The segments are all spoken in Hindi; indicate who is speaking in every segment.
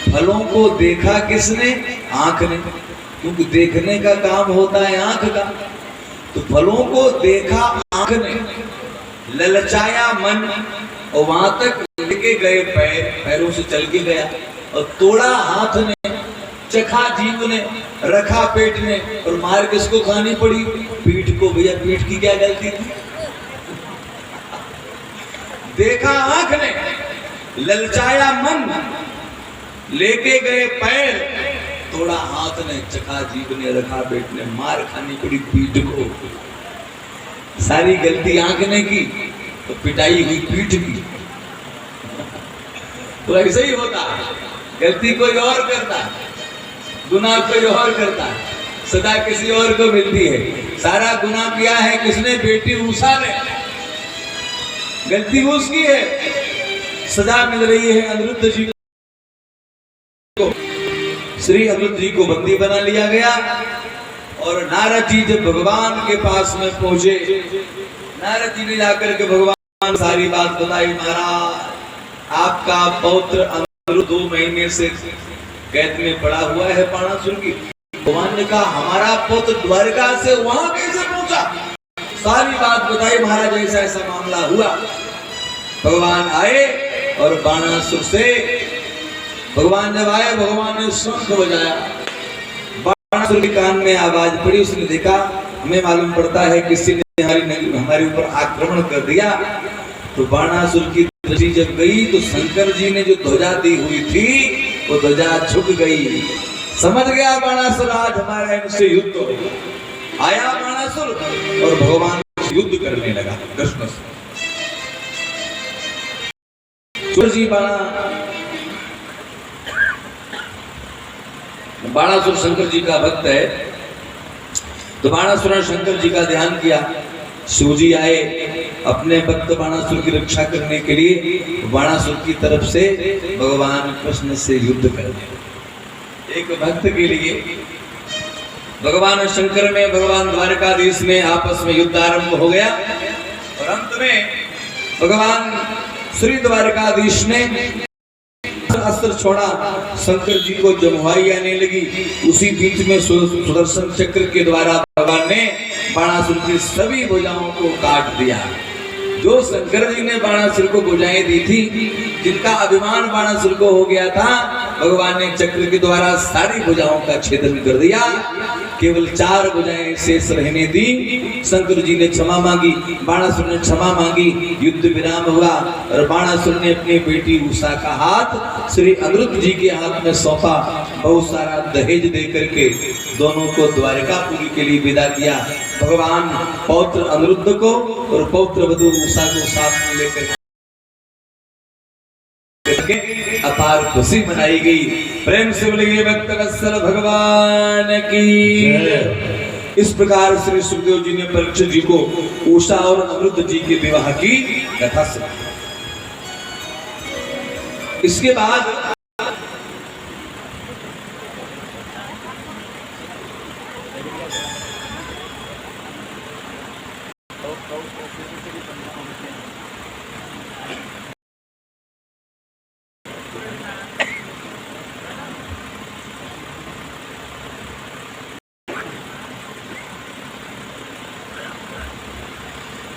Speaker 1: फलों को देखा किसने? आंख ने, क्योंकि देखने का काम होता है आंख का। तो फलों को देखा आंख ने, ललचाया मन, और वहां तक लेके गए पैर, पैरों से चल के गया, और तोड़ा हाथ ने, चखा जीव ने, रखा पेट ने, और मार किसको खानी पड़ी? पीठ को। भैया पीठ की क्या गलती थी? देखा आंख ने, ललचाया मन, लेके गए पैर, तोड़ा हाथ ने, चखा जीभ ने, रखा पेट ने, मार खानी पड़ी पीठ को। सारी गलती आंख ने की तो पिटाई हुई पीठ की। तो ऐसा ही होता है, गलती कोई और करता है, गुनाह कोई और करता है, सदा किसी और को मिलती है। सारा गुनाह किया है किसने? बेटी उषा ने। गलती उसकी है, सजा मिल रही है अनिरुद्ध जी को। श्री अनिरुद्ध जी को बंदी बना लिया गया, और नारद जी जब भगवान के पास में पहुंचे, नारद जी ने जाकर के भगवान सारी बात बताई। महाराज, आपका पौत्र अनिरुद्ध 2 महीने से कैद में पड़ा हुआ है बाणासुर की। भगवान ने कहा, हमारा पुत्र द्वारका से वहां कैसे पहुंचा? सारी बात बताई महाराज, ऐसा ऐसा मामला हुआ। भगवान आए और बाणासुर से भगवान जब आए, भगवान ने शंख बजाया, बाणासुर के कान में आवाज पड़ी। उसने देखा, हमें मालूम पड़ता है किसी ने हमारे ऊपर आक्रमण कर दिया। तो बाणासुर की दृष्टि जब गई तो शंकर जी ने जो ध्वजा दी हुई थी वो ध्वजा झुक गई। समझ गया बाणासुर, आज हमारा इनसे युद्ध हो। आया बाणासुर और भगवान युद्ध करने लगा कृष्ण से। जी बाणासुर शंकर जी का भक्त है, तो बाणासुर ने शंकर जी का ध्यान किया। शिव जी आए अपने भक्त बाणासुर की रक्षा करने के लिए, बाणासुर की तरफ से भगवान कृष्ण से युद्ध करने। एक भक्त के लिए भगवान शंकर में, भगवान द्वारकाधीश में आपस में युद्ध आरंभ हो गया, और अंत में भगवान श्री द्वारकाधीश ने अस्त्र छोड़ा। शंकर जी को जमुआई आने लगी, उसी बीच में सुदर्शन चक्र के द्वारा भगवान ने बाणासुर की सभी भुजाओं को काट दिया। जो शंकर जी ने बाणासुर को भुजाएं दी थी, जिनका अभिमान बाणासुर को हो गया था, भगवान ने चक्र के द्वारा सारी भुजाओं का छेदन कर दिया। केवल 4 भुजाएं शेष रहने दी। शंकर जी ने क्षमा मांगी, बाणासुर ने क्षमा मांगी, युद्ध विराम हुआ, और बाणासुर ने अपनी बेटी उषा का हाथ श्री अनिरुद्ध जी के हाथ में सौंपा। बहुत सारा दहेज दे करके दोनों को द्वारकापुरी के लिए विदा किया। भगवान पौत्र अनिरुद्ध को और पौत्र वधू उषा को साथ में लेकर अपार खुशी मनाई गई। प्रेम से बोलिए भक्त वत्सल भगवान की। इस प्रकार श्री सुखदेव जी ने परीक्षित जी को उषा और अनिरुद्ध जी के विवाह की कथा सुनाई। इसके बाद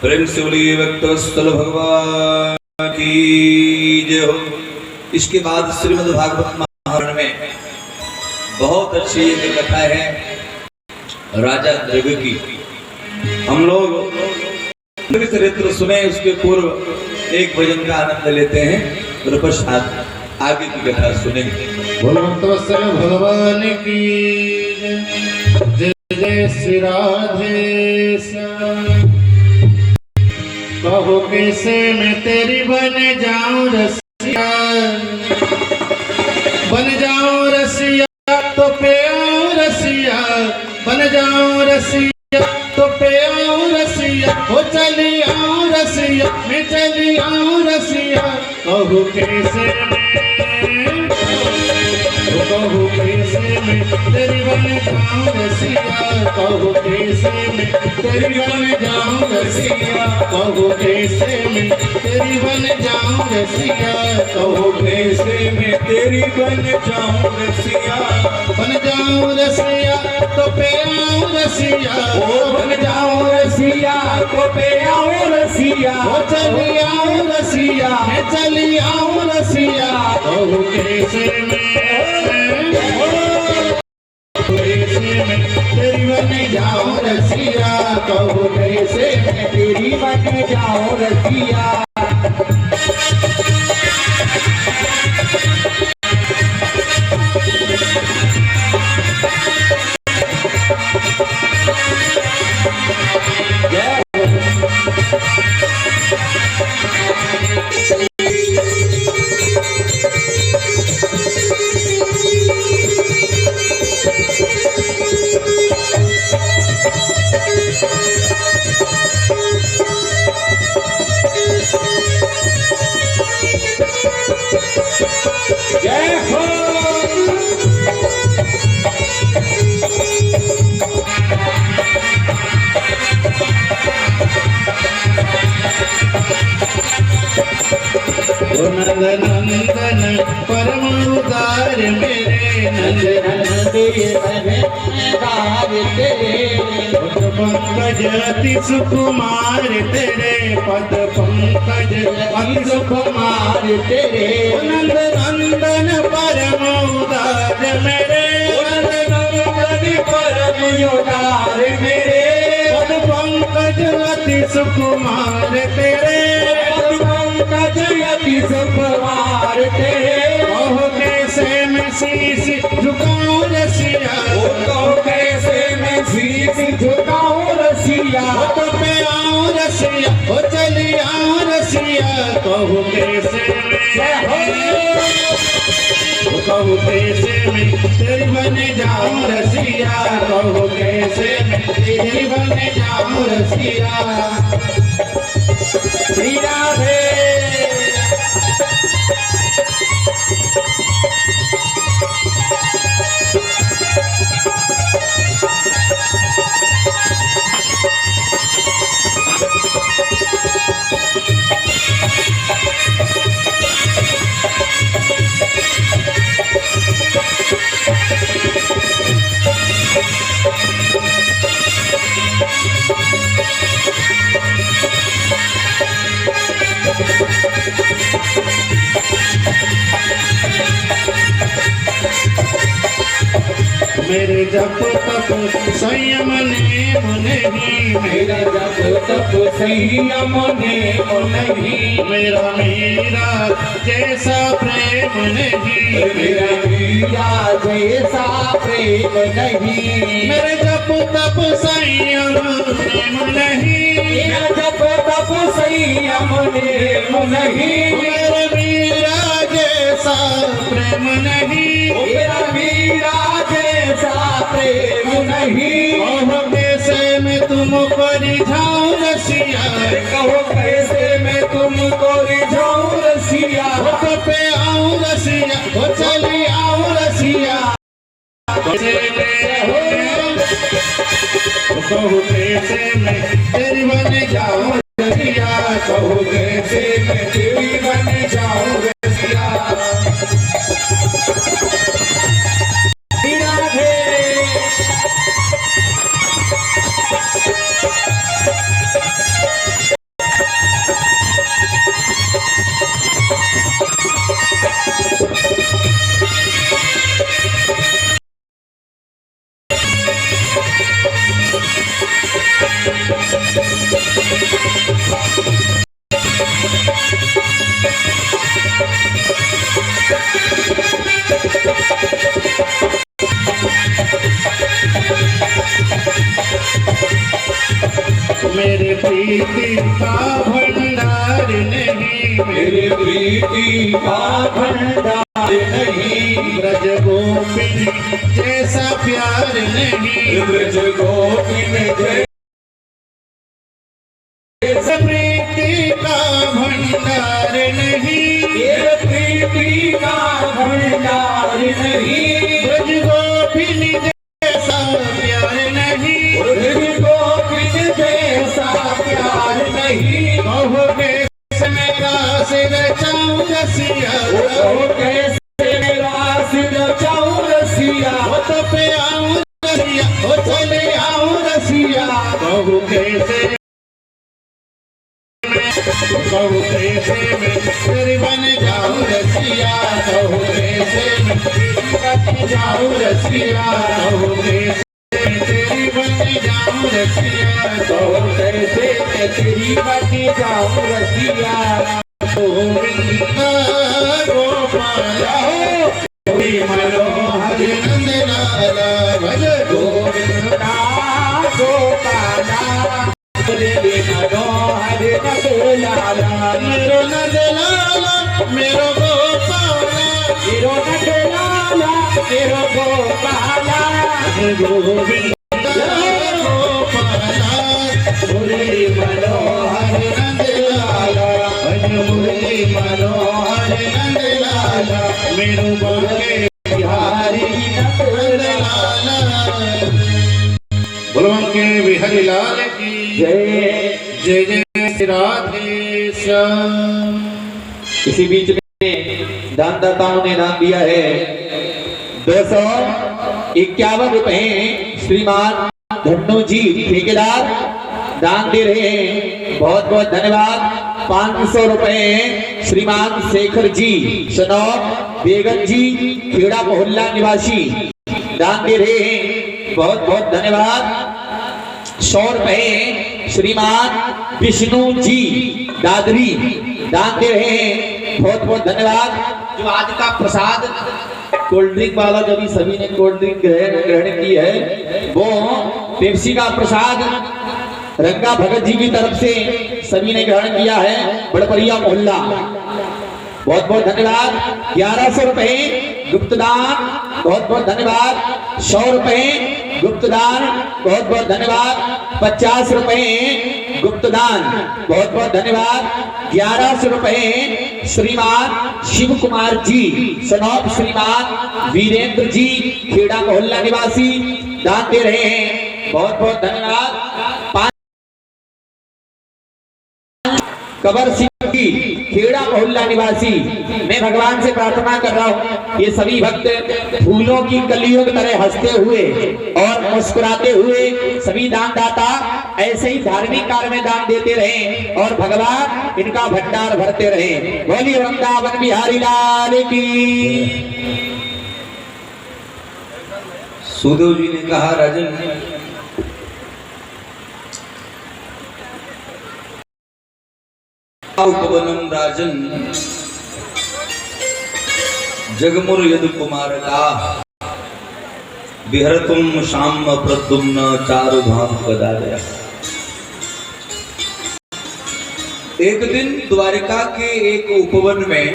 Speaker 1: प्रेम से बोलिए भक्त वत्सल भगवान की जय हो। इसके बाद श्रीमद् भागवत महापुराण में बहुत अच्छी एक कथा है राजा दृग की। हम लोग चरित्र सुने, उसके पूर्व एक भजन का आनंद लेते हैं, और पश्चात आगे की कथा सुनेंगे।
Speaker 2: बोलो भक्त वत्सल भगवान की जय। जय श्री राधे। कहो कैसे मैं तेरी बन जाऊं रसिया, बन जाऊं रसिया तो पे आऊं रसिया, बन जाऊं रसिया तो पे आऊं रसिया, हो चली आऊं रसिया, मैं चली आऊं रसिया। कहो कैसे मैं, कहो कैसे मैं तेरी बन जाऊं रसिया, कहो कैसे मैं तेरी बन जाऊं रसिया, कहो कैसे मैं तेरी बन जाऊं रसिया, कहो कैसे मैं
Speaker 1: तेरी बन जाऊं रसिया,
Speaker 2: बन जाऊं रसिया तो पे आऊं रसिया,
Speaker 1: ओ बन जाऊं रसिया तो पे आऊं रसिया,
Speaker 2: ओ चली आऊं रसिया, मैं चली आऊं रसिया, कहूँ कैसे मैं तेरी बन जाऊं रसिया, कहूँ कैसे मैं
Speaker 1: तेरी बन जाऊं रसिया। जय हो।
Speaker 2: नंद नंदन परम उदार मेरे नंद पद पंकज अति सुकुमार तेरे, पद पंकज अति सुकुमार तेरे, नंद नंदन परम उदार मेरे,
Speaker 1: नंद नंदन परम उदार मेरे,
Speaker 2: पद पंकज अति सुकुमार तेरे,
Speaker 1: पद पंकज अति सुकुमार तेरे,
Speaker 2: ओह कैसे मैं शीश झुकाऊं रसिया,
Speaker 1: ओ कैसे मैं शीश झुकाऊं रसिया,
Speaker 2: तो पे आऊं रसिया, ओ चली आऊं रसिया, कहूँ कैसे कहूँ कैसे मैं तेरी बन जाऊं रसिया, कहूँ कैसे मैं तेरी बन जाऊं रसिया।
Speaker 1: श्री राधे।
Speaker 2: मेरे जप तप संयम नेम नहीं,
Speaker 1: मेरा जप तप संयम नेम नहीं,
Speaker 2: मेरा मीरा जैसा प्रेम नहीं,
Speaker 1: मेरा मीरा जैसा प्रेम नहीं,
Speaker 2: मेरे जप तप संयम नेम नहीं,
Speaker 1: मेरा जप तप संयम नेम नहीं,
Speaker 2: मेरे मीरा जैसा प्रेम नहीं,
Speaker 1: मेरा मीरा जैसा प्रेम नहीं,
Speaker 2: ओह कैसे मैं तुमको रिझाऊं रसिया,
Speaker 1: कहो कैसे मैं तुमको रिझाऊं रसिया,
Speaker 2: तो पे आऊं रसिया, ओ चली आऊं रसिया, कहूँ कैसे मैं तेरी बन जाऊं रसिया, कहूँ कैसे मैं तेरी बन जाऊं रसिया।
Speaker 1: श्री राधे।
Speaker 2: मेरे प्रीति का भंडार नहीं,
Speaker 1: मेरे प्रीति का भंडार नहीं,
Speaker 2: ब्रज गोपिन जैसा प्यार नहीं,
Speaker 1: ब्रज गोपिन
Speaker 2: जैसा प्रीति का भंडार नहीं,
Speaker 1: मेरे प्रीति का भंडार नहीं,
Speaker 2: ब्रज गोपिन जैसा प्यार नहीं,
Speaker 1: ब्रज गोपिन जैसा प्यार नहीं,
Speaker 2: कहो कैसे मेरा सिर चाऊं रसिया,
Speaker 1: कहो कैसे
Speaker 2: कहूँ कैसे मैं तेरी बन जाऊं रसिया, कहूँ कैसे मैं तेरी बन जाऊं रसिया, कहूँ कैसे मैं तेरी बन जाऊं रसिया, कहूँ कैसे मैं तेरी बन जाऊं रसिया। गोविंद गोपाला हरि मनोहर नंद लाला, भज गोविंद गोपाला हरि मनोहर नंद लाला। मेरो नंद लाला मेरो गोपाला, मेरो नंद लाला मेरो गोपाला, गोविंद गोपाला मुरली मनोहर नंद लाला, भज मुरली मनोहर नंद लाला, मेरो बोले बिहारी नंद लाला। बोलो के बिहारी लाल की जय, जय जय श्री राधे श्याम।
Speaker 3: इसी बीच में दानदाताओं ने दान दिया है 251 रुपए। श्रीमान धन्नू जी ठेकेदार दान दे रहे हैं, बहुत बहुत धन्यवाद। 500 रुपए श्रीमान शेखर जी सनौर बेगम जी खेड़ा मोहल्ला निवासी दान दे रहे हैं, बहुत बहुत धन्यवाद। 100 रुपए श्रीमान विष्णु जी दादरी दान दे रहे हैं, बहुत बहुत धन्यवाद। जो आज का प्रसाद कोल्ड ड्रिंक वाला जो भी सभी ने कोल्ड ड्रिंक ग्रहण की है, वो पेप्सी का प्रसाद रंगा भगत जी की तरफ से सभी ने ग्रहण किया है, बड़परिया मोहल्ला, बहुत बहुत धन्यवाद। 1100 रुपए गुप्तदान, बहुत बहुत धन्यवाद। 100 रुपए गुप्तदान, बहुत बहुत धन्यवाद। 50 रुपए गुप्तदान, बहुत बहुत धन्यवाद। 1100 रुपए श्रीमान शिव कुमार जी सनौब, श्रीमान वीरेंद्र जी खेड़ा मोहल्ला निवासी दान दे रहे हैं, बहुत बहुत धन्यवाद। कबर सिंह जी खेड़ा मोहल्ला निवासी, मैं भगवान से प्रार्थना कर रहा हूँ ये सभी भक्त फूलों की कलियों की तरह हंसते हुए और मुस्कुराते हुए सभी दानदाता ऐसे ही धार्मिक कार्य में दान देते रहे और भगवान इनका भंडार भरते रहे। बोलिए वृंदावन बिहारी लाल की।
Speaker 1: सुदेव जी ने कहा राजन उपवनम राजन जगमुर यदु कुमार का विहरतुम शाम प्रद्युम्न चारु धाम गदाया। एक दिन द्वारिका के एक उपवन में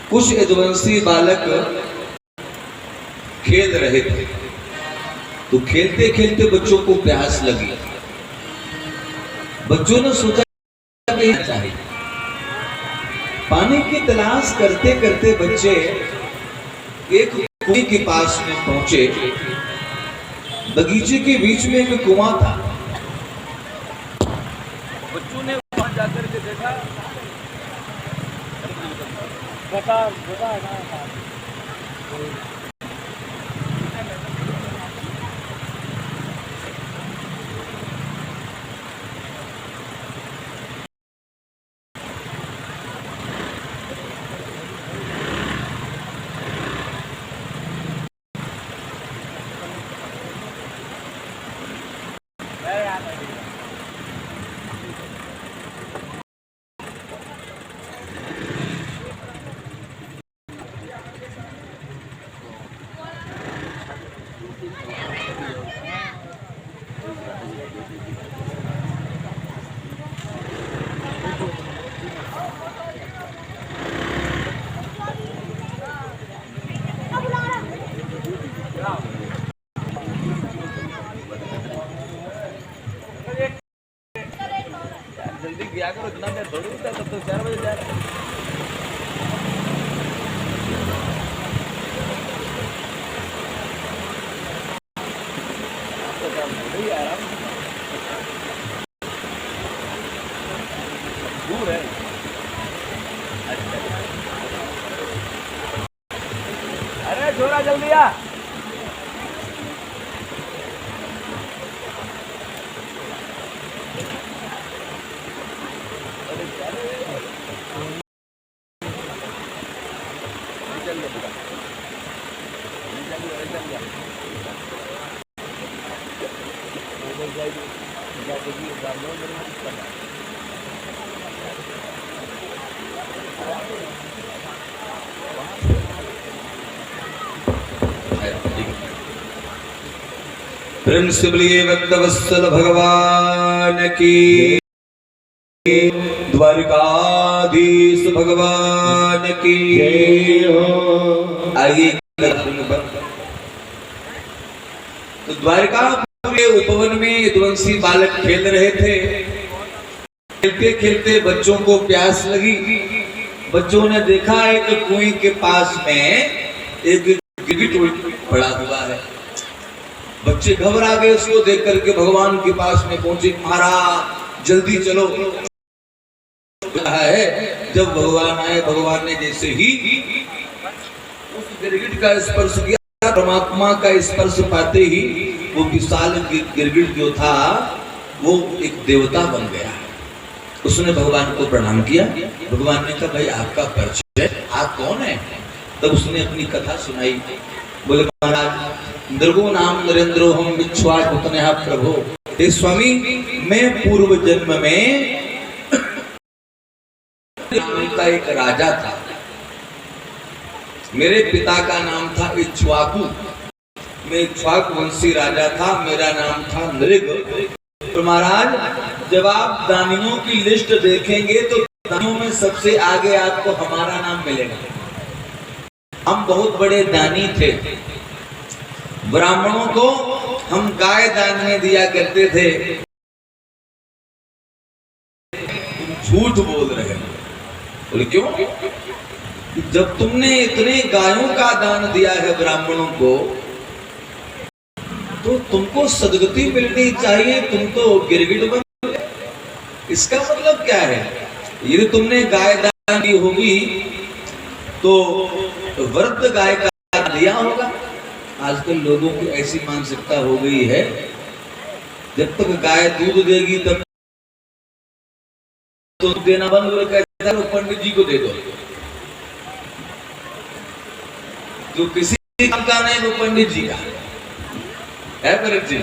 Speaker 1: कुछ यदुवंशी बालक खेल रहे थे, तो खेलते खेलते बच्चों को प्यास लगी। बच्चों ने सोचा चाहिए, पानी की तलाश करते करते बच्चे एक कुएं के पास में पहुंचे। बगीचे के बीच में एक कुआं था। बच्चों ने वहां जाकर के देखा, जल्दी गया करो, इतना देर थोड़ी होता है, तब तो 4 बजे जा रहा है। दूर है। अरे छोरा जल्दी आ। प्रेम से बोलिए भक्तवत्सल भगवान की, द्वारिकाधीश भगवान की
Speaker 2: जय हो।
Speaker 1: आइए तो द्वारिका के उपवन में यदुवंशी बालक खेल रहे थे। खेलते खेलते बच्चों को प्यास लगी। बच्चों ने देखा एक कुएं के पास में एक गिरगिट पड़ा हुआ है। बच्चे घबरा गए उसको देख करके भगवान के पास में पहुंचे। महाराज जल्दी चलो। है जब भगवान आए, भगवान ने जैसे ही उस गिरगिट का स्पर्श किया, परमात्मा का स्पर्श पाते ही वो विशाल गिरगिट जो था वो एक देवता बन गया। उसने भगवान को प्रणाम किया। भगवान ने कहा भाई आपका परिचय, आप कौन है? तब उसने अपनी कथा सुनाई। बोले महाराज नृगो नाम नरेंद्रो हम विच्छ्वा पुतनया प्रभो। हे स्वामी मैं पूर्व जन्म में का एक राजा था। मेरे पिता का नाम था इक्ष्वाकु। मैं इक्ष्वाकु वंशी राजा था। मेरा नाम था नृग। तो महाराज जब आप दानियों की लिस्ट देखेंगे तो दानियों में सबसे आगे आपको हमारा नाम मिलेगा। हम बहुत बड़े दानी थे। ब्राह्मणों को हम गाय दान में दिया करते थे। तुम झूठ बोल रहे हो। बोले क्यों? जब तुमने इतने गायों का दान दिया है ब्राह्मणों को तो तुमको सदगति मिलनी चाहिए। तुम तो गिरगिट बन गए। इसका मतलब क्या है? यदि तुमने गाय दान दी होगी तो व्रत गाय का दिया होगा। आजकल लोगों की ऐसी मानसिकता हो गई है जब तक गाय दूध देगी तब तो देना बंद हो गया। वो पंडित जी को दे दो। जो किसी काम का नहीं वो पंडित जी का है। पर जी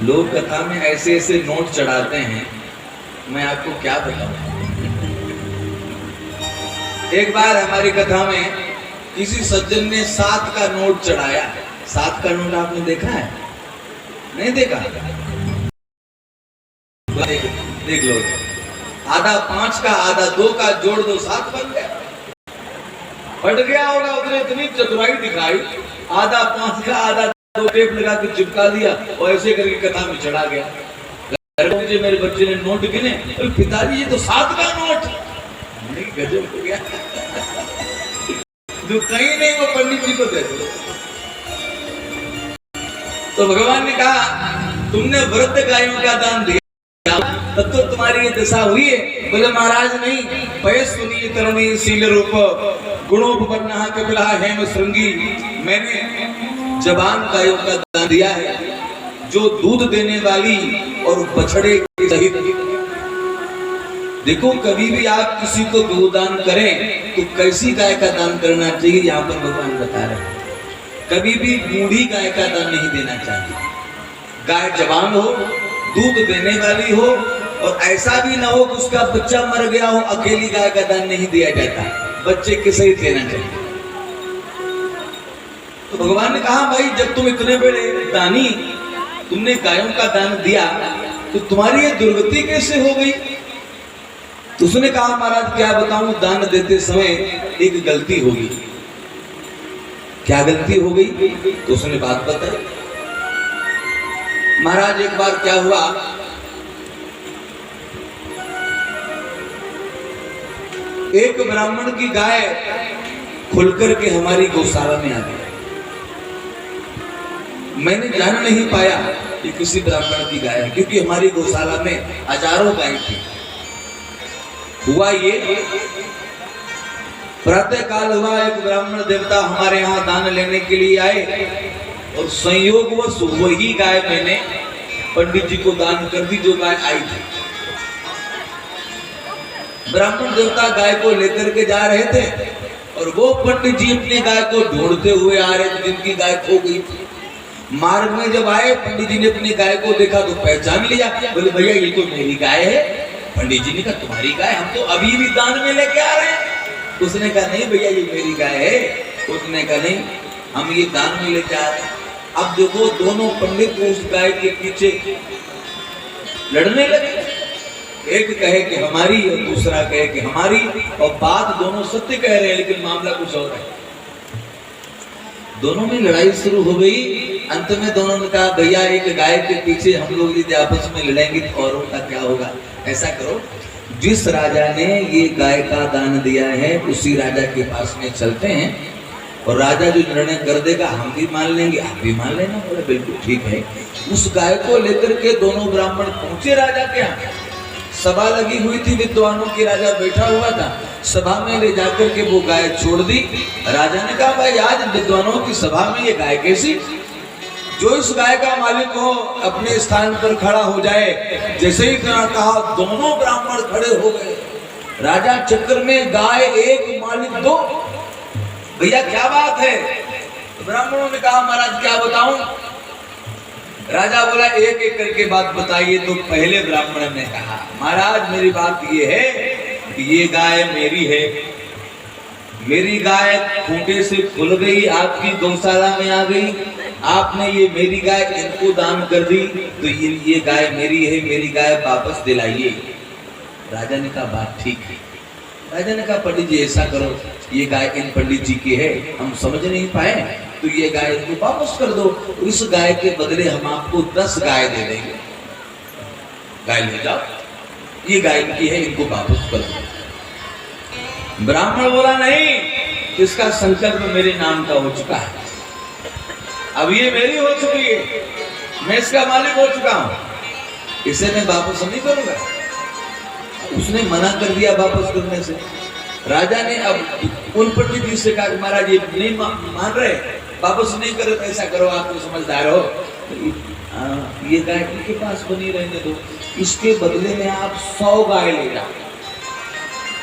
Speaker 1: लोग कथा में ऐसे ऐसे नोट चढ़ाते हैं, मैं आपको क्या बताऊं। एक बार हमारी कथा में किसी सज्जन ने 7 का नोट चढ़ाया। 7 का नोट आपने देखा है? नहीं देखा? देख लो। आधा 5 का आधा 2 का जोड़ दो 7 बन गया। फट गया होगा। उसने इतनी चतुराई दिखाई। आधा 5 का आधा 2 टेप लगा के चिपका दिया और ऐसे करके कथा में चढ़ा गया। मुझे मेरे बच्चे ने नोट गिने। तो पिताजी ये तो 7 का नोट। नहीं गजब हो गया। जो कहीं नहीं वो पंडित जी को दे दो। तो भगवान ने कहा तुमने व्रत गायों का दान दिया तब तो तुम्हारी ये दशा हुई है। बोले महाराज नहीं। पय सुनिए तरुणी शील रूप गुणोपन्ना कपिला हेम श्रृंगी। मैंने जवान गायों का दान दिया है जो दूध देने वाली और बछड़े के सहित। देखो कभी भी आप किसी को गोदान करें तो कैसी गाय का दान करना चाहिए यहाँ पर भगवान बता रहे हैं। कभी भी बूढ़ी गाय का दान नहीं देना चाहिए। गाय जवान हो, दूध देने वाली हो और ऐसा भी ना हो कि उसका बच्चा मर गया हो। अकेली गाय का दान नहीं दिया जाता, बच्चे के सहित देना चाहिए। तो भगवान ने कहा भाई जब तुम इतने बड़े दानी, तुमने गायों का दान दिया तो तुम्हारी ये दुर्गति कैसे हो गई? तो उसने कहा महाराज क्या बताऊं, दान देते समय एक गलती होगी। क्या गलती हो गई? तो उसने बात बताई। महाराज एक बार क्या हुआ, एक ब्राह्मण की गाय खुलकर के हमारी गौशाला में आ गई। मैंने जान नहीं पाया कि किसी ब्राह्मण की गाय है, क्योंकि हमारी गौशाला में हजारों गाय थी। हुआ ये, प्रातः काल हुआ, एक ब्राह्मण देवता हमारे यहाँ दान लेने के लिए आए और संयोगवश वही गाय मैंने पंडित जी को दान कर दी जो गाय आई थी। ब्राह्मण देवता गाय को लेकर के जा रहे थे और वो पंडित जी अपनी गाय को ढूंढते हुए आ रहे थे जिनकी गाय खो गई थी। मार्ग में जब आए पंडित जी ने अपनी गाय को देखा तो पहचान लिया, बोले भैया ये तो मेरी गाय है। पंडित जी ने कहा तुम्हारी गाय, हम तो अभी भी दान में लेके आ रहे हैं। उसने कहा नहीं भैया ये मेरी गाय है। उसने कहा नहीं हम ये दान में लेके आ रहे हैं। अब देखो दोनों पंडित उस गाय के पीछे लड़ने लगे, एक कहे कि हमारी और दूसरा कहे कि हमारी, और बात दोनों सत्य कह रहे हैं लेकिन मामला कुछ और है। दोनों में लड़ाई शुरू हो गई। अंत में दोनों ने कहा भैया एक गाय के पीछे हम लोग यदि आपस में लड़ेंगे तो औरों का क्या होगा, ऐसा करो जिस राजा ने ये गाय का दान दिया है उसी राजा के पास में चलते हैं और राजा जो निर्णय कर देगा हम भी मान लेंगे, आप भी मान लेना। बोले बिल्कुल ठीक है। उस गाय को लेकर के दोनों ब्राह्मण पहुंचे राजा के यहाँ। सभा लगी हुई थी विद्वानों की, राजा बैठा हुआ था। सभा में ले जाकर के वो गाय छोड़ दी। राजा ने कहा भाई आज विद्वानों की सभा में ये गाय कैसी? जो इस गाय का मालिक हो अपने स्थान पर खड़ा हो जाए। जैसे ही कहा दोनों ब्राह्मण खड़े हो गए। राजा चक्कर में गाय एक मालिक दो, भैया क्या बात है? ब्राह्मणों ने कहा महाराज क्या बताऊं? राजा बोला एक एक करके बात बताइए। तो पहले ब्राह्मण ने कहा महाराज मेरी बात ये है कि ये गाय मेरी है। मेरी गाय खूंटे से खुल गई, आपकी गौशाला में आ गई। आपने ये मेरी गाय इनको दान कर दी तो ये गाय मेरी है, मेरी गाय वापस दिलाइए। राजा ने कहा बात ठीक है। राजा ने कहा पंडित जी ऐसा करो, ये गाय इन पंडित जी की है, हम समझ नहीं पाए तो ये गाय इनको वापस कर दो। इस गाय के बदले हम आपको 10 गाय दे देंगे। गाय ले जाओ, ये गाय इनकी है, इनको वापस कर दो। ब्राह्मण बोला नहीं, इसका संकल्प मेरे नाम का हो चुका है, अब ये मेरी हो चुकी है, मैं इसका मालिक हो चुका हूं, इसे मैं वापस नहीं करूंगा। उसने मना कर दिया वापस करने से। राजा ने अब उन पंडित जी से कहा महाराज ये नहीं मान रहे, वापस नहीं करे तो ऐसा करो, आप तो समझदार हो, ये गाय इनके पास बनी रहने दो, इसके बदले में आप 100 गाय ले जाओ।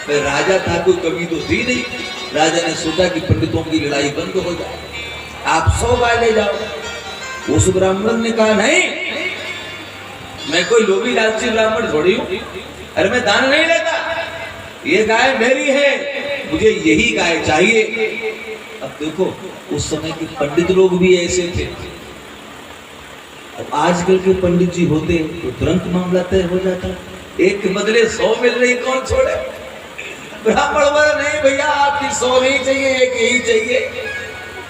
Speaker 1: फिर राजा था, कोई कमी तो थी नहीं। राजा ने सोचा कि पंडितों की लड़ाई बंद हो जाए, आप 100 गाय ले जाओ। उस ब्राह्मण ने कहा नहीं, मैं कोई लोभी लालची ब्राह्मण थोड़ी हूं, अरे मैं दान नहीं लेता, ये गाय मेरी है, मुझे यही गाय चाहिए। अब देखो उस समय के पंडित लोग भी ऐसे थे। अब आजकल के पंडित जी होते तो तुरंत मामला तय हो जाता, एक के बदले 100 मिल रही कौन छोड़े। ब्राह्मण बोला नहीं भैया आपकी 100 नहीं चाहिए, एक यही चाहिए।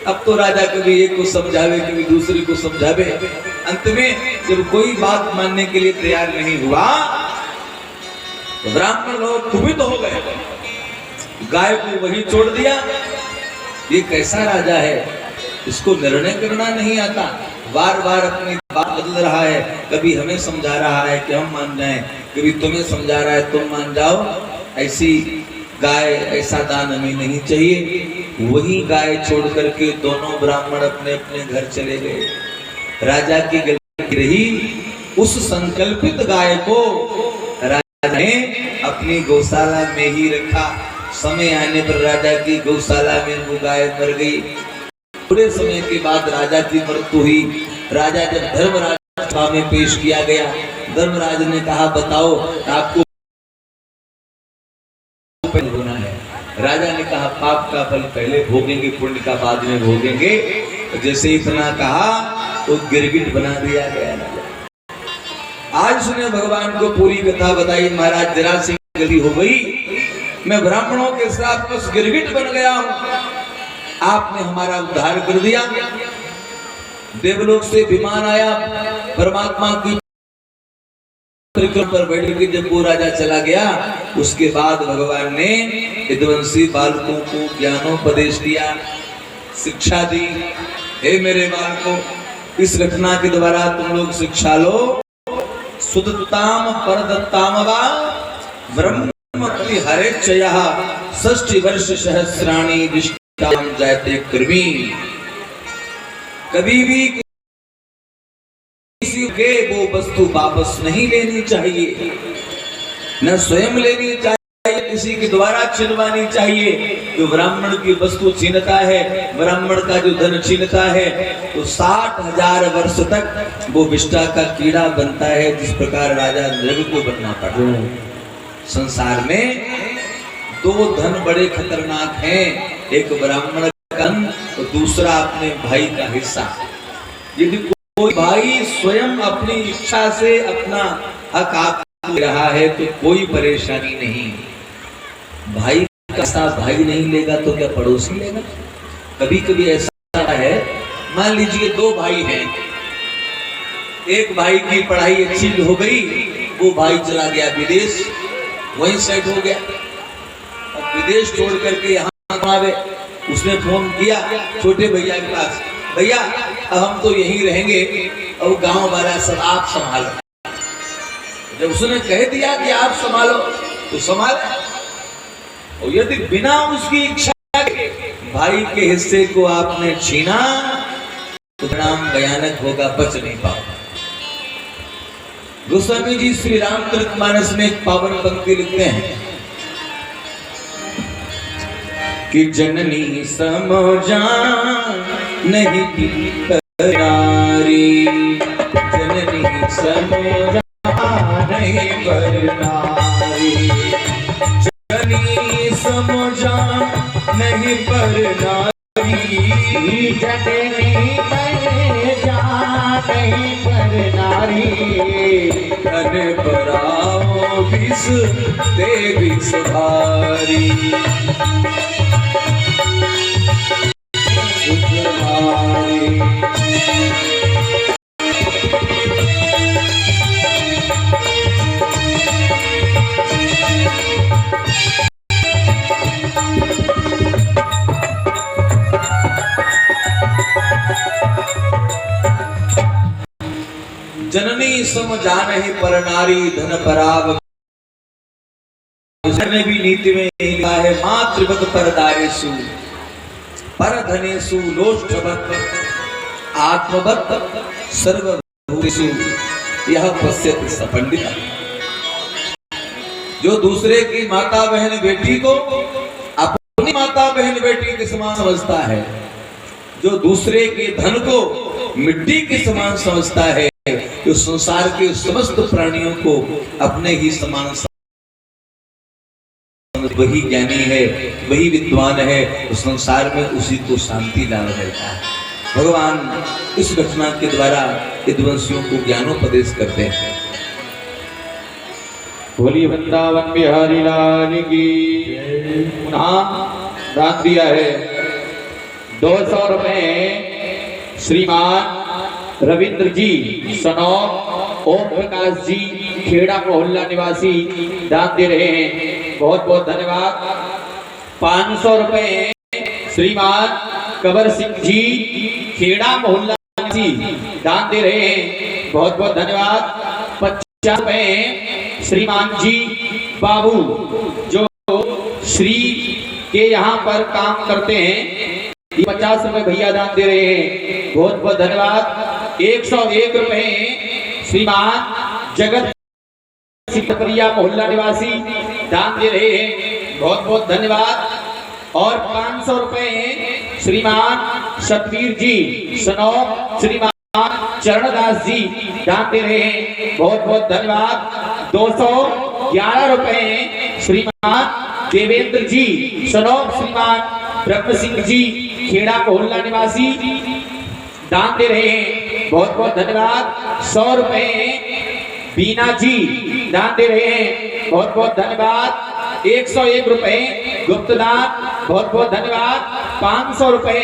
Speaker 1: अब तो राजा कभी एक को समझावे कभी दूसरे को समझावे, अंत में जब कोई बात मानने के लिए तैयार नहीं हुआ तो ब्राह्मण लोग कुपित हो गए, गाय को वही छोड़ दिया। ये कैसा राजा है, इसको निर्णय करना नहीं आता, बार बार अपनी बात बदल रहा है, कभी हमें समझा रहा है कि हम मान जाएं, कभी तुम्हें समझा रहा है तुम मान जाओ। ऐसी गाय ऐसा दान हमें नहीं चाहिए। वही गाय छोड़ करके दोनों ब्राह्मण अपने अपने घर चले गए। राजा की गलती रही, उस संकल्पित गाय को राजा ने अपनी गौशाला में ही रखा। समय आने पर राजा की गौशाला में वो गाय मर गई। थोड़े समय के बाद राजा की मृत्यु हुई। राजा जब धर्मराज सभा में पेश किया गया, धर्मराज ने कहा बताओ आपको होना है। राजा ने कहा पाप का फल पहले भोगेंगे, पुण्य का बाद में भोगेंगे। जैसे इतना कहा तो गिरगिट बना दिया गया राजा। आज सुने भगवान को पूरी कथा बताई। महाराज जरा सी गलती हो गई, मैं ब्राह्मणों के साथ बस गिरगिट बन गया हूं, आपने हमारा उद्धार कर दिया। देवलोक से विमान आया, परमात्मा की परिक्रमा पर बैठ के जब वो राजा चला गया, उसके बाद भगवान ने विद्वंसी बालकों को ज्ञानोपदेश दिया, शिक्षा दी। हे मेरे बालकों, इस घटना के द्वारा तुम लोग शिक्षा लो। सुतताम परदत्ताम वा ब्रह्मपति हरेच्छयः 60 वर्ष सहस्राणि दिष्टाम जायते कृमि। कभी भी किसी के वो वस्तु वापस नहीं लेनी चाहिए, न स्वयं लेनी चाहिए, किसी के द्वारा छिनवानी चाहिए। जो ब्राह्मण की वस्तु छीनता है, ब्राह्मण का जो धन छीनता है, तो 60,000 वर्ष तक वो विष्टा का कीड़ा बनता है, जिस प्रकार राजा नृग को बनना पड़ा। संसार में दो धन बड़े खतरनाक हैं, एक ब्राह्मण का धन और दूसरा अपने भाई का हिस्सा। यदि कोई भाई स्वयं अपनी इच्छा से अपना हक आप ले रहा है तो कोई परेशानी नहीं। भाई का हिस्सा भाई नहीं लेगा तो क्या पड़ोसी लेगा? कभी कभी ऐसा है, मान लीजिए दो भाई हैं, एक भाई की पढ़ाई अच्छी हो गई, वो भाई चला गया विदेश, वहीं सेट हो गया। अब विदेश छोड़ करके यहाँ आवे, उसने फोन किया छोटे भैया के पास, भैया अब हम तो यहीं रहेंगे और गांव वाला सब आप संभालो। जब उसने कह दिया कि आप संभालो तो संभाल, और यदि बिना उसकी इच्छा के भाई के हिस्से को आपने छीना तो परिणाम भयानक होगा, बच नहीं पाओगे। गोस्वामी जी श्री रामचरितमानस में एक पावन पंक्ति लिखते हैं कि जननी समझा नहीं नारी, जननी समझा नहीं नारी, जननी समझा नहीं नारी,
Speaker 3: जननी समझा नहीं नारी,
Speaker 1: धन पराओ विष ते विष भारी। जननी समझा नहीं पर नारी, धन पराव ने भी नीति में लिखा है, मातृवत परदायेषु पर धनेषु लोष्टवत् आत्मवत् सर्वभूतेषु यह पश्यति स पंडित। जो दूसरे की माता बहन बेटी को अपनी माता बहन बेटी के समान समझता है, जो दूसरे के धन को मिट्टी के समान समझता है, जो संसार के समस्त प्राणियों को अपने ही समान, वही ज्ञानी है, वही विद्वान है, उस संसार में उसी को शांति लाभ रहता है। भगवान इस घटना के द्वारा विद्वांसियों को ज्ञानोपदेश करते हैं।
Speaker 3: बोलिए वृंदावन बिहारी लाल की। पुनः दान दिया है 200 रुपए श्रीमान रविंद्र जी सनौर ओम प्रकाश जी खेड़ा मोहल्ला निवासी दान दे रहे हैं, बहुत बहुत धन्यवाद। 500 रुपए श्रीमान कबर सिंह जी खेड़ा मोहल्ला निवासी दान दे रहे हैं, बहुत बहुत धन्यवाद। 50 रुपए श्रीमान जी बाबू जो श्री के यहाँ पर काम करते हैं, 50 रुपए भैया दान दे रहे हैं, बहुत बहुत धन्यवाद। 101 रुपए श्रीमान जगत सिद्धप्रिया मोहल्ला निवासी दान दे रहे हैं, बहुत बहुत धन्यवाद। और 500 रुपए श्रीमान सतवीर जी सनौर श्रीमान चरणदास जी दान दे रहे हैं, बहुत बहुत धन्यवाद। 211 रुपए श्रीमान देवेंद्र जी सनौर श्रीमान ब्रह्म सिंह जी खेड़ा मोहल्ला निवासी दान दे रहे हैं, बहुत बहुत धन्यवाद। 100 रुपए बीना जी दान दे रहे हैं, बहुत बहुत धन्यवाद। 101 रुपए गुप्तदान, बहुत बहुत धन्यवाद। 500 रुपए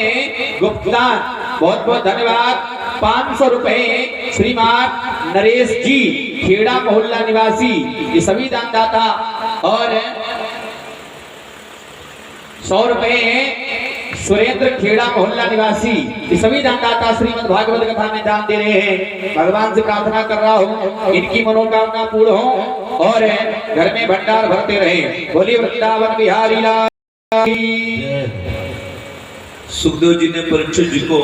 Speaker 3: गुप्तदान, बहुत बहुत धन्यवाद। 500 रुपए श्रीमान नरेश जी खेड़ा मोहल्ला निवासी, ये सभी दानदाता। और 100 रुपए सुरेंद्र खेड़ा मोहल्ला निवासी, ये सभी दानदाता श्रीमद् भागवत कथा में दान दे रहे हैं। भगवान से प्रार्थना कर रहा हूँ इनकी मनोकामना पूर्ण हो और घर में भंडार भरते रहे। बोलिए वृंदावन बिहारी लाल की।
Speaker 1: सुखदेव जी ने परीक्षित जी को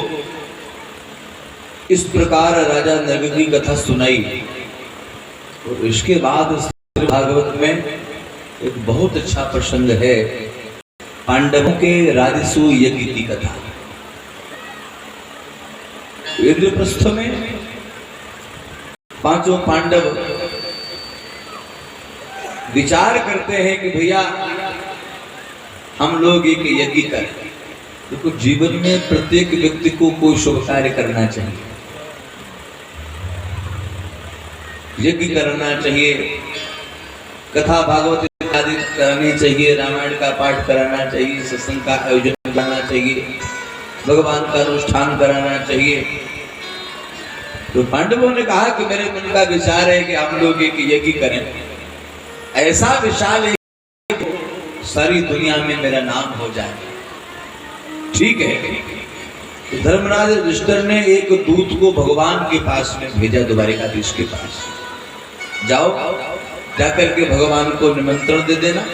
Speaker 1: इस प्रकार राजा नरक की कथा सुनाई और इसके बाद भागवत में एक बहुत अच्छा प्रसंग है पांडवों के राजसूय यज्ञ की कथा। इंद्रप्रस्थ में पांचों पांडव विचार करते हैं कि भैया हम लोग एक यज्ञ करें। देखो, जीवन में प्रत्येक व्यक्ति को कोई शुभ कार्य करना चाहिए, यज्ञ करना चाहिए, कथा भागवत आदि करानी चाहिए, रामायण का पाठ कराना चाहिए, सत्संग का आयोजन करना चाहिए, भगवान का अनुष्ठान कराना चाहिए। तो पांडवों ने कहा कि मेरे मन का विचार है कि हम लोग एक यज्ञ करें, ऐसा विशाल एक सारी दुनिया में मेरा नाम हो जाए। ठीक है। तो धर्मराज युधिष्ठिर ने एक दूत को भगवान के पास में भेजा, द्वारिकाधीश के पास। जाओ, जाकर के भगवान को निमंत्रण दे देना,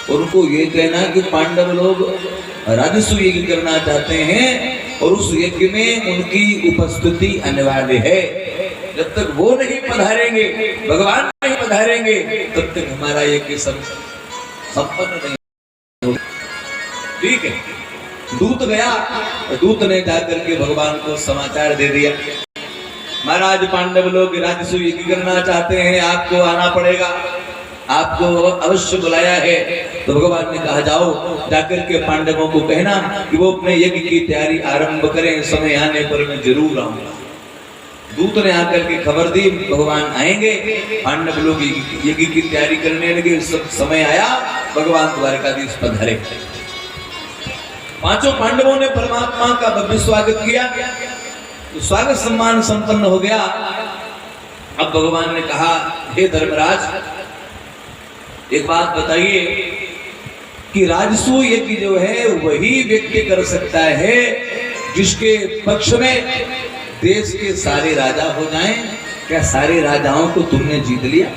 Speaker 1: उनको ये कहना कि पांडव लोग राजसूय यज्ञ करना चाहते हैं और उस यज्ञ में उनकी उपस्थिति अनिवार्य है। जब तक वो नहीं पधारेंगे, भगवान नहीं पधारेंगे, तब तक हमारा यज्ञ संपन्न नहीं होगा। ठीक है। दूत गया, दूत ने जाकर के भगवान को समाचार दे दिया, महाराज पांडव लोग राजसूय यज्ञ करना चाहते हैं, आपको आना पड़ेगा, आपको अवश्य बुलाया है। तो भगवान ने कहा जाओ, जाकर के पांडवों को कहना कि वो अपने यज्ञ की तैयारी आरंभ करें, समय आने पर मैं जरूर आऊंगा। दूत ने आकर के खबर दी, भगवान आएंगे। पांडव लोग यज्ञ की तैयारी करने लगे। सब समय आया, भगवान द्वारकाधीश पधारे। पांचों पांडवों ने परमात्मा का भव्य स्वागत किया। तो स्वागत सम्मान संपन्न हो गया। अब भगवान ने कहा, हे धर्मराज, एक बात बताइए कि राजसूय यज्ञ जो है वही व्यक्ति कर सकता है जिसके पक्ष में देश के सारे राजा हो जाएं। क्या सारे राजाओं को तुमने जीत लिया?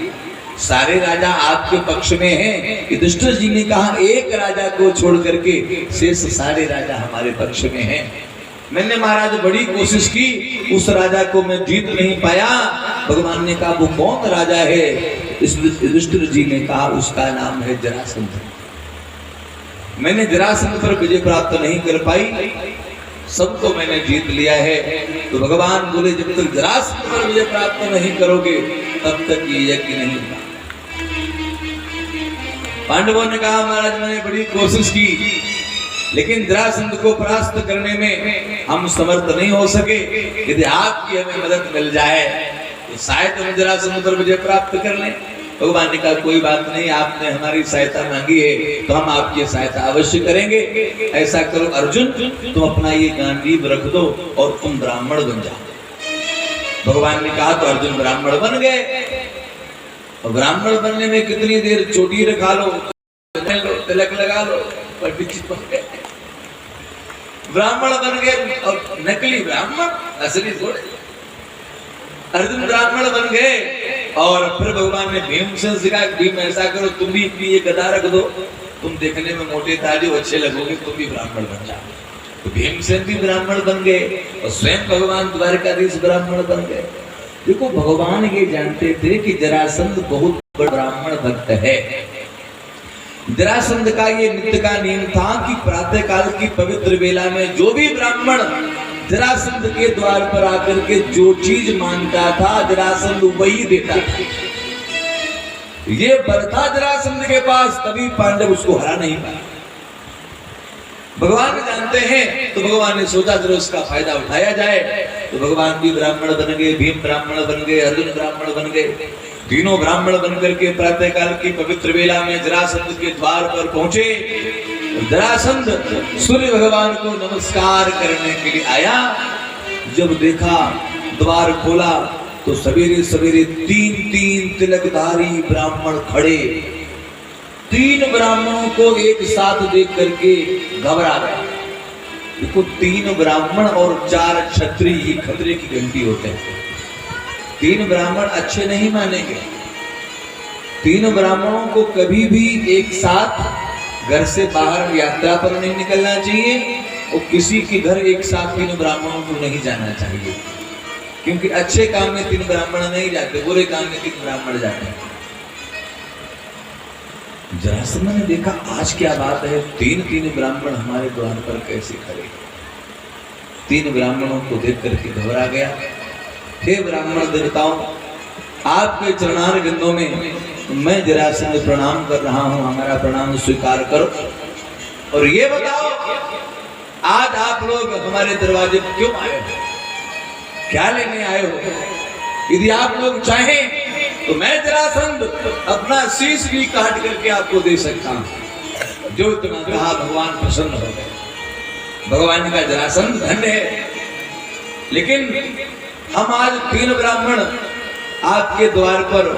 Speaker 1: सारे राजा आपके पक्ष में हैं। युधिष्ठिर जी ने कहा, एक राजा को छोड़ करके शेष सारे राजा हमारे पक्ष में हैं। मैंने महाराज बड़ी कोशिश की, उस राजा को मैं जीत नहीं पाया। भगवान ने कहा, वो कौन राजा है? युधिष्ठिर जी ने कहा, उसका नाम है जरासंध। मैंने जरासंध पर विजय प्राप्त नहीं कर पाई, सबको मैंने जीत लिया है। तो भगवान बोले, जब तक जरासंध पर विजय प्राप्त नहीं करोगे तब तक ये यज्ञ नहीं होगा। पांडवों ने कहा, महाराज मैंने बड़ी कोशिश की, लेकिन जरासंध को परास्त करने में हम समर्थ नहीं हो सके। यदि आपकी हमें मदद मिल जाए तो शायद हम जरासंध पर विजय प्राप्त कर लें। भगवान ने कहा, कोई बात नहीं, आपने हमारी सहायता मांगी है तो हम आपकी सहायता अवश्य करेंगे। ऐसा करो अर्जुन, तुम अपना ये गांडीव रख दो और तुम ब्राह्मण बन जाओ। भगवान ने कहा, तो अर्जुन ब्राह्मण बन गए। और ब्राह्मण बनने में कितनी देर, चोटी रखा लो, तिलक लगा लो, पंडित बन गए, ब्राह्मण बन गए। और नकली ब्राह्मण, असली थोड़े। अर्जुन ब्राह्मण बन गए। और फिर भगवान ने भीम से सिखाया, भीम ऐसा करो, तुम भी अपनी ये गदा रख दो, तुम देखने में मोटे ताजे अच्छे लगोगे, तुम भी ब्राह्मण बन जाओ। तो भीमसेन भी ब्राह्मण बन गए और स्वयं भगवान द्वारकाधीश ब्राह्मण बन गए। देखो, भगवान ये जानते थे कि जरासंध बहुत बड़ा ब्राह्मण भक्त है। जरासंध का ये नित्य का नियम था कि प्रातः काल की पवित्र वेला में जो भी ब्राह्मण जरासंध के द्वार पर आकर के जो चीज मांगता था, जरासंध वही देता था। ये बल था जरासंध के पास, तभी पांडव उसको हरा नहीं पाया। भगवान जानते हैं, तो भगवान ने सोचा जरूर उसका फायदा उठाया जाए। तो भगवान भी ब्राह्मण बन गए, भीम ब्राह्मण बन गए, अर्जुन ब्राह्मण बन गए। तीनों ब्राह्मण बनकर के प्रातः काल की पवित्र वेला में जरासंध के द्वार पर पहुंचे। जरासंध सूर्य भगवान को नमस्कार करने के लिए आया। जब देखा, द्वार खोला तो सवेरे सवेरे तीन तिलकधारी ब्राह्मण खड़े। तीन ब्राह्मणों को एक साथ देख करके घबरा गए। देखो, 3 ब्राह्मण और 4 क्षत्रिय, ये खतरे की घंटी होते हैं। 3 ब्राह्मण अच्छे नहीं मानेंगे। 3 ब्राह्मणों को कभी भी एक साथ घर से बाहर यात्रा पर नहीं निकलना चाहिए और किसी के घर एक साथ 3 ब्राह्मणों को नहीं जाना चाहिए, क्योंकि अच्छे काम में 3 ब्राह्मण नहीं जाते, बुरे काम में 3 ब्राह्मण जाते हैं। जरासंध ने देखा आज क्या बात है, तीन तीन ब्राह्मण हमारे द्वार पर कैसे खड़े। तीन ब्राह्मणों को देख करके घबरा गया। हे ब्राह्मण देवताओं, आपके चरणार बिंदों में मैं जरासंध प्रणाम कर रहा हूं, हमारा प्रणाम स्वीकार करो और ये बताओ आज आप लोग हमारे दरवाजे पर क्यों आए हो, क्या लेने आए हो? यदि आप लोग चाहें तो मैं जरासंध अपना शीश भी काट करके आपको दे सकता हूं। जो इतना कहा भगवान प्रसन्न हो गए। भगवान का जरासंध धन्य है, लेकिन हम आज तीन ब्राह्मण आपके द्वार पर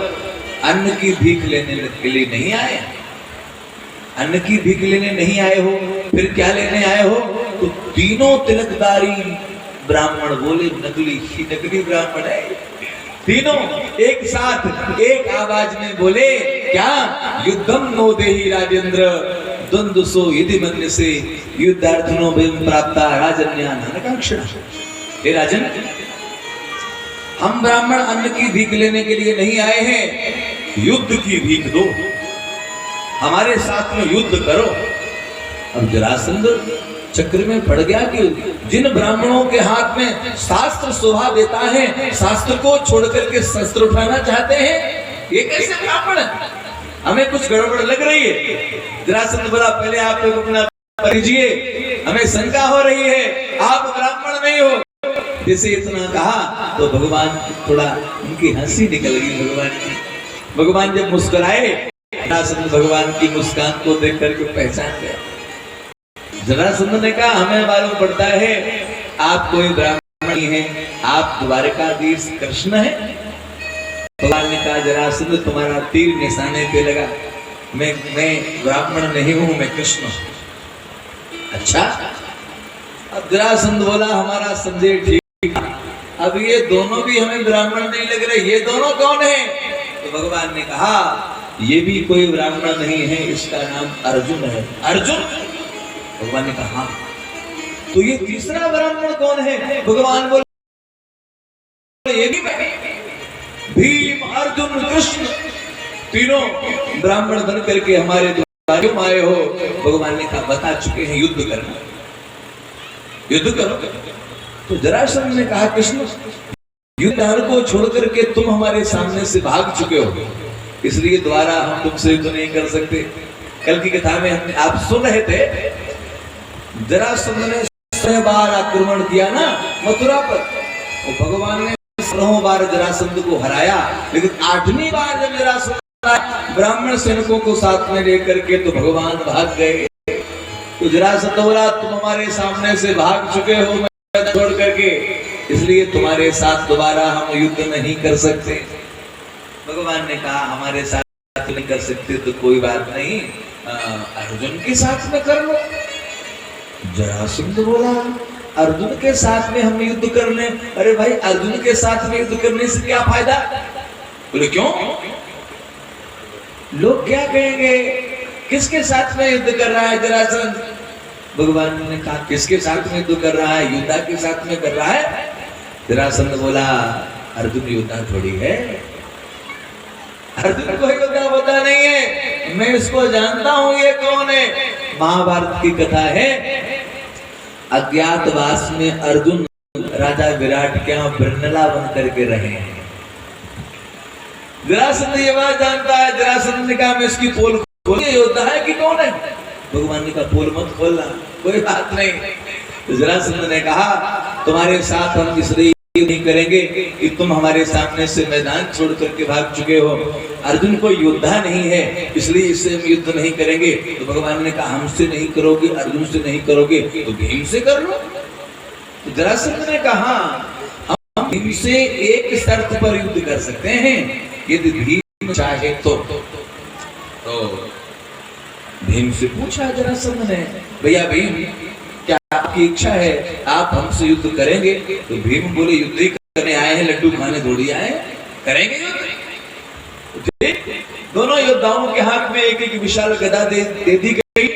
Speaker 1: अन्न की भीख लेने के लिए नहीं आए। अन्न की भीख लेने नहीं आए हो, फिर क्या लेने आए हो? तो तीनों तिलकदारी ब्राह्मण बोले, नकली ब्राह्मण है। तीनों एक साथ एक आवाज में बोले, क्या? युद्धम नो देहि राजेंद्र द्वंद्वसो यदि मन्य से युद्धार्थनो वयं प्राप्ता राजन्या नानकांक्षणा। हे राजन, हम ब्राह्मण अन्न की भीख लेने के लिए नहीं आए हैं, युद्ध की भीख दो, हमारे साथ में युद्ध करो। अब जरासंध चक्र में पड़ गया कि जिन ब्राह्मणों के हाथ में शास्त्र शोभा देता है, शास्त्र को छोड़ करके शस्त्र उठाना चाहते हैं, ये कैसे ब्राह्मण है? हमें कुछ गड़बड़ लग रही है। जरासंध बोला, पहले आप लोग अपना परिचय, हमें शंका हो रही है, आप ब्राह्मण नहीं हो। जैसे इतना कहा तो भगवान थोड़ा उनकी हंसी निकल गई। भगवान जब मुस्कुराए, जरासंध भगवान की मुस्कान को देख करके पहचान गया। जरासंध ने कहा, हमें मालूम पड़ता है आप कोई ब्राह्मण नहीं है, आप द्वारकाधीश कृष्ण है। भगवान ने कहा, जरासंध तुम्हारा तीर निशाने पे लगा, मैं ब्राह्मण नहीं हूं, मैं कृष्ण हूं। अच्छा, अब जरासंध बोला, हमारा संदेह ठीक। अब ये दोनों भी हमें ब्राह्मण नहीं लग रहे, ये दोनों कौन है? तो भगवान ने कहा, ये भी कोई ब्राह्मण नहीं है, इसका नाम अर्जुन है। अर्जुन? भगवान ने कहा, तो ये तीसरा ब्राह्मण कौन है? भगवान बोले, ये भी भीम, अर्जुन, कृष्ण, तीनों ब्राह्मण बन करके हमारे द्वार क्यों आए हो? भगवान ने कहा, बता चुके हैं, युद्ध करना, युद्ध करो। तो जरासंध ने कहा, कृष्ण, युद्ध को छोड़ करके तुम हमारे सामने से भाग चुके हो, इसलिए द्वारा हम तुमसे युद्ध नहीं कर सकते। कल की कथा में हमने आप सुन रहे थे, जरासंध ने 6 बार आक्रमण किया ना मथुरा पर, और भगवान ने 6 बार जरासंध को हराया, लेकिन 8वीं बार जब जरासंध ब्राह्मण सैनिकों को साथ में लेकर के तो भगवान भाग गए। तो जरासंध बोला, तुम हमारे सामने से भाग चुके हो मैदान छोड़ करके, इसलिए तुम्हारे साथ दोबारा हम युद्ध नहीं कर सकते। भगवान ने कहा, हमारे साथ नहीं कर सकते तो कोई बात नहीं, अर्जुन के साथ में कर लो। जरासंध बोला, अर्जुन के साथ में हम युद्ध कर लें? अरे भाई, अर्जुन के साथ में युद्ध करने से क्या फायदा? बोले, क्यों? लोग क्या कहेंगे, किसके साथ में युद्ध कर रहा है जरासंध? भगवान ने कहा, किसके साथ में युद्ध कर रहा है? योद्धा के साथ में कर रहा है। जरासंध बोला, अर्जुन योद्धा थोड़ी है, अर्जुन को योद्धा पता नहीं है, मैं इसको जानता हूं, ये कौन है? महाभारत की कथा है, अज्ञातवास में अर्जुन राजा विराट के यहाँ बिरनला बन करके रहे हैं। जरासंध ये बात जानता है। जरासंध ने कहा, मैं इसकी पोल खोल, योद्धा है कि कौन है? भगवान ने कहा, पोल मत खोलना, कोई बात नहीं। तो जरासंध ने कहा, तुम्हारे साथ हम इसलिए नहीं करेंगे कि तुम हमारे सामने से मैदान छोड़ करके भाग चुके हो, अर्जुन कोई योद्धा नहीं है, इसलिए इससे हम युद्ध नहीं करेंगे। तो भगवान ने कहा, हमसे नहीं करोगे, अर्जुन से नहीं करोगे तो भीम से कर लो। तो जरासंध ने कहा, हम भीम से एक शर्त पर युद्ध कर सकते हैं, यदि भीम चाहे तो भीम से पूछा जरासंध ने, भैया भीम, क्या आपकी इच्छा है, आप हमसे युद्ध करेंगे? तो भीम बोले, युद्ध ही करने आए हैं, लड्डू खाने थोड़ी आए हैं, करेंगे युद्ध। दोनों योद्धाओं के हाथ में एक एक विशाल गदा दे दी गई।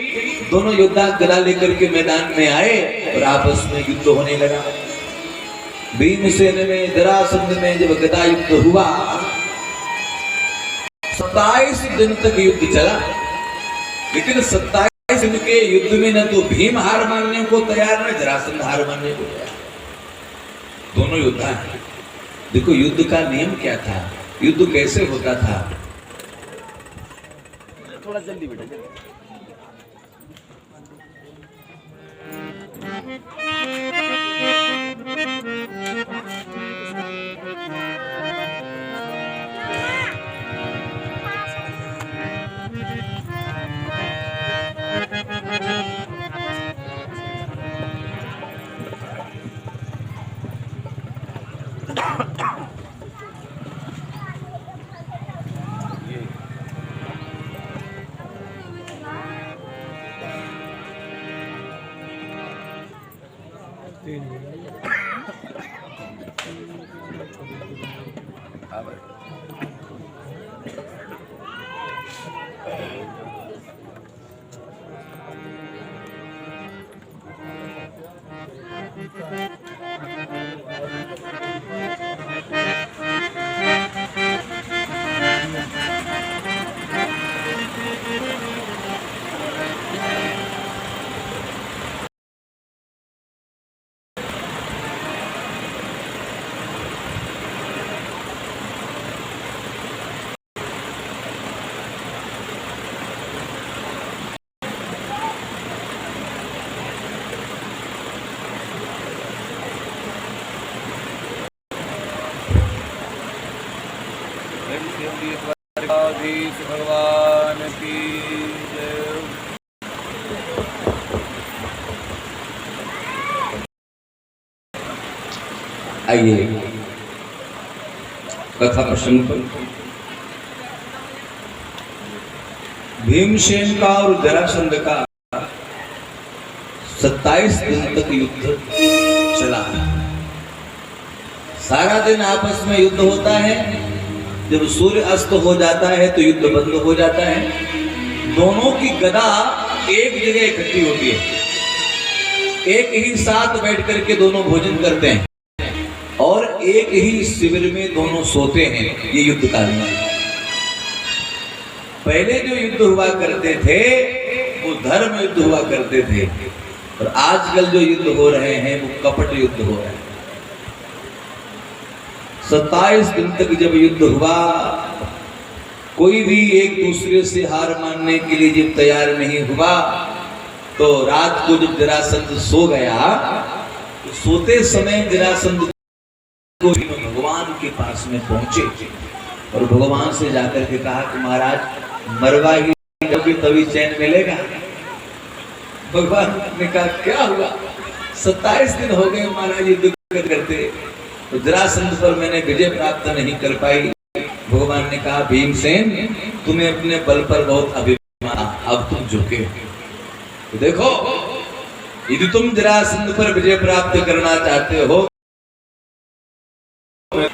Speaker 1: दोनों योद्धा गदा लेकर के मैदान में आए और आपस में युद्ध होने लगा। भीमसेन में जरासंध में जब गदा युद्ध हुआ, 27 दिन तक युद्ध चला। लेकिन 27 दिन के युद्ध में न तो भीम हार मानने को तैयार, न जरासंध हार मानने को तैयार। दोनों योद्धा हैं। देखो युद्ध का नियम क्या था, युद्ध कैसे होता था।
Speaker 3: थोड़ा जल्दी बेटा।
Speaker 1: भगवान की जय। आइए कथा प्रसंग पर। भीमसेन का और जरासंध का 27 दिन तक युद्ध चला। सारा दिन आपस में युद्ध होता है। जब सूर्य अस्त हो जाता है तो युद्ध बंद हो जाता है। दोनों की गदा एक जगह इकट्ठी होती है। एक ही साथ बैठ करके दोनों भोजन करते हैं और एक ही शिविर में दोनों सोते हैं। ये युद्ध काल में पहले जो युद्ध हुआ करते थे वो धर्म युद्ध हुआ करते थे, और आजकल जो युद्ध हो रहे हैं वो कपट युद्ध हो रहे हैं। 27 दिन तक जब युद्ध हुआ, कोई भी एक दूसरे से हार मानने के लिए जब तैयार नहीं हुआ, तो रात को जब जरासंध सो गया तो सोते समय जरासंध को भगवान के पास में पहुंचे और भगवान से जाकर के कहा कि महाराज मरवा ही तभी चैन मिलेगा। भगवान ने कहा क्या हुआ, 27 दिन हो गए महाराज युद्ध करते, तो जरासंध पर मैंने विजय प्राप्त नहीं कर पाई। भगवान ने कहा भीमसेन तुम्हें अपने बल पर बहुत अभिमान, अब तुम झुके। तो देखो यदि तुम जरासंध पर विजय प्राप्त करना चाहते हो,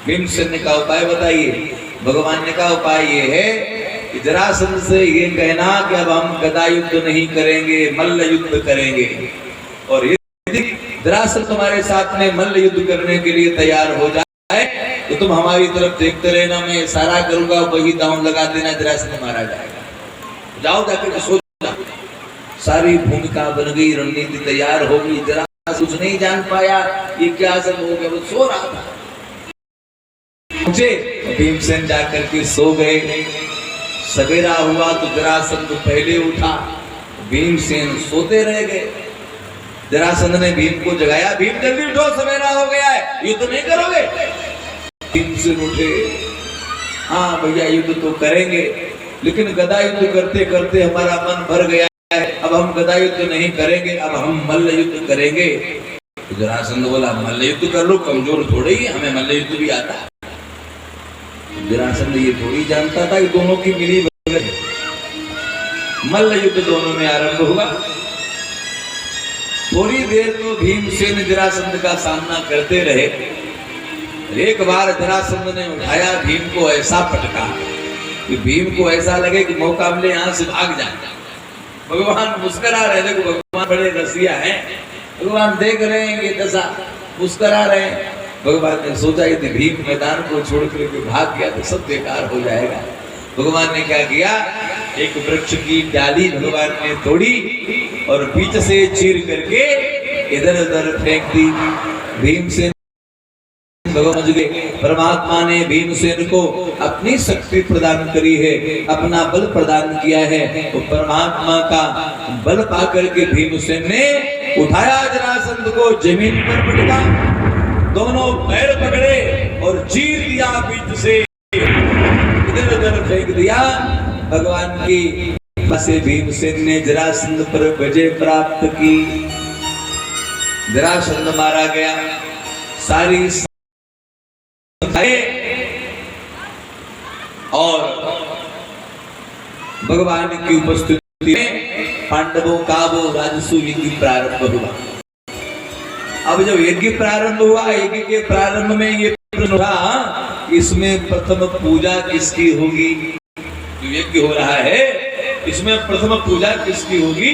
Speaker 1: भीमसेन ने कहा उपाय बताइए। भगवान ने कहा उपाय ये है कि जरासंध से ये कहना कि अब हम गदा युद्ध नहीं करेंगे, मल्ल युद्ध करेंगे, और यदि जरासंध तुम्हारे साथ में मल्ल युद्ध करने के लिए तैयार हो जाए तो तुम हमारी तरफ देखते रहना, मैं इशारा करूंगा वही दांव लगा देना, जरासंध मारा जाएगा। जाओ जाकर सो जाओ। सारी भूमिका बन गई, रणनीति तैयार हो गई। जरासंध कुछ नहीं जान पाया ये क्या सब हो गया, वो सो रहा था। भीमसेन जाकर के सो गए। सवेरा हुआ तो जरासंध पहले उठा, भीमसेन सोते रह गए। जरासंध ने भीम को जगाया, भीम जल्दी उठो सवेरा हो गया है, युद्ध नहीं करोगे? भीमसेन उठे, हाँ भैया युद्ध तो करेंगे, लेकिन गदा युद्ध करते करते हमारा मन भर गया है, अब हम गदा युद्ध नहीं करेंगे, अब हम मल्ल युद्ध करेंगे। तो जरासंध बोला मल्ल युद्ध कर लो, कमजोर थोड़े ही, हमें मल्ल युद्ध भी आता है। जरासंध ये थोड़ी जानता था कि दोनों की मिली भगत है। मल्ल युद्ध दोनों में आरंभ हुआ। थोड़ी देर तो भीमसेन जरासंध का सामना करते रहे। एक बार जरासंध ने उठाया, भीम को ऐसा पटका कि भीम को ऐसा लगे कि मौका मिले यहाँ से भाग जाए। भगवान मुस्कुरा रहे थे, भगवान बड़े रसिया हैं, भगवान देख रहे हैं ये दशा, मुस्कुरा रहे हैं। भगवान ने सोचा यदि भीम मैदान को छोड़ करके भाग गया तो सब बेकार हो जाएगा। भगवान ने क्या किया, एक वृक्ष की डाली भगवान ने तोड़ी और बीच से चीर करके इधर उधर फेंक दी। भीमसेन भगवान परमात्मा ने भीमसेन को अपनी शक्ति प्रदान करी है, अपना बल प्रदान किया है। तो परमात्मा का बल पाकर के भीमसेन ने उठाया जरासंध को, जमीन पर पटका, दोनों पैर पकड़े और चीर दिया बीच से, इधर उधर फेंक दिया। भगवान की से भीमसेन ने जरासंध पर विजय प्राप्त की। जरासंध मारा गया। सारी और भगवान की उपस्थिति में पांडवों का वो राजसू यज्ञ प्रारंभ हुआ। अब जब यज्ञ प्रारंभ हुआ, यज्ञ के प्रारंभ में ये प्रश्न उठा, इसमें प्रथम पूजा किसकी होगी? जो यज्ञ हो रहा है इसमें प्रथम पूजा किसकी होगी?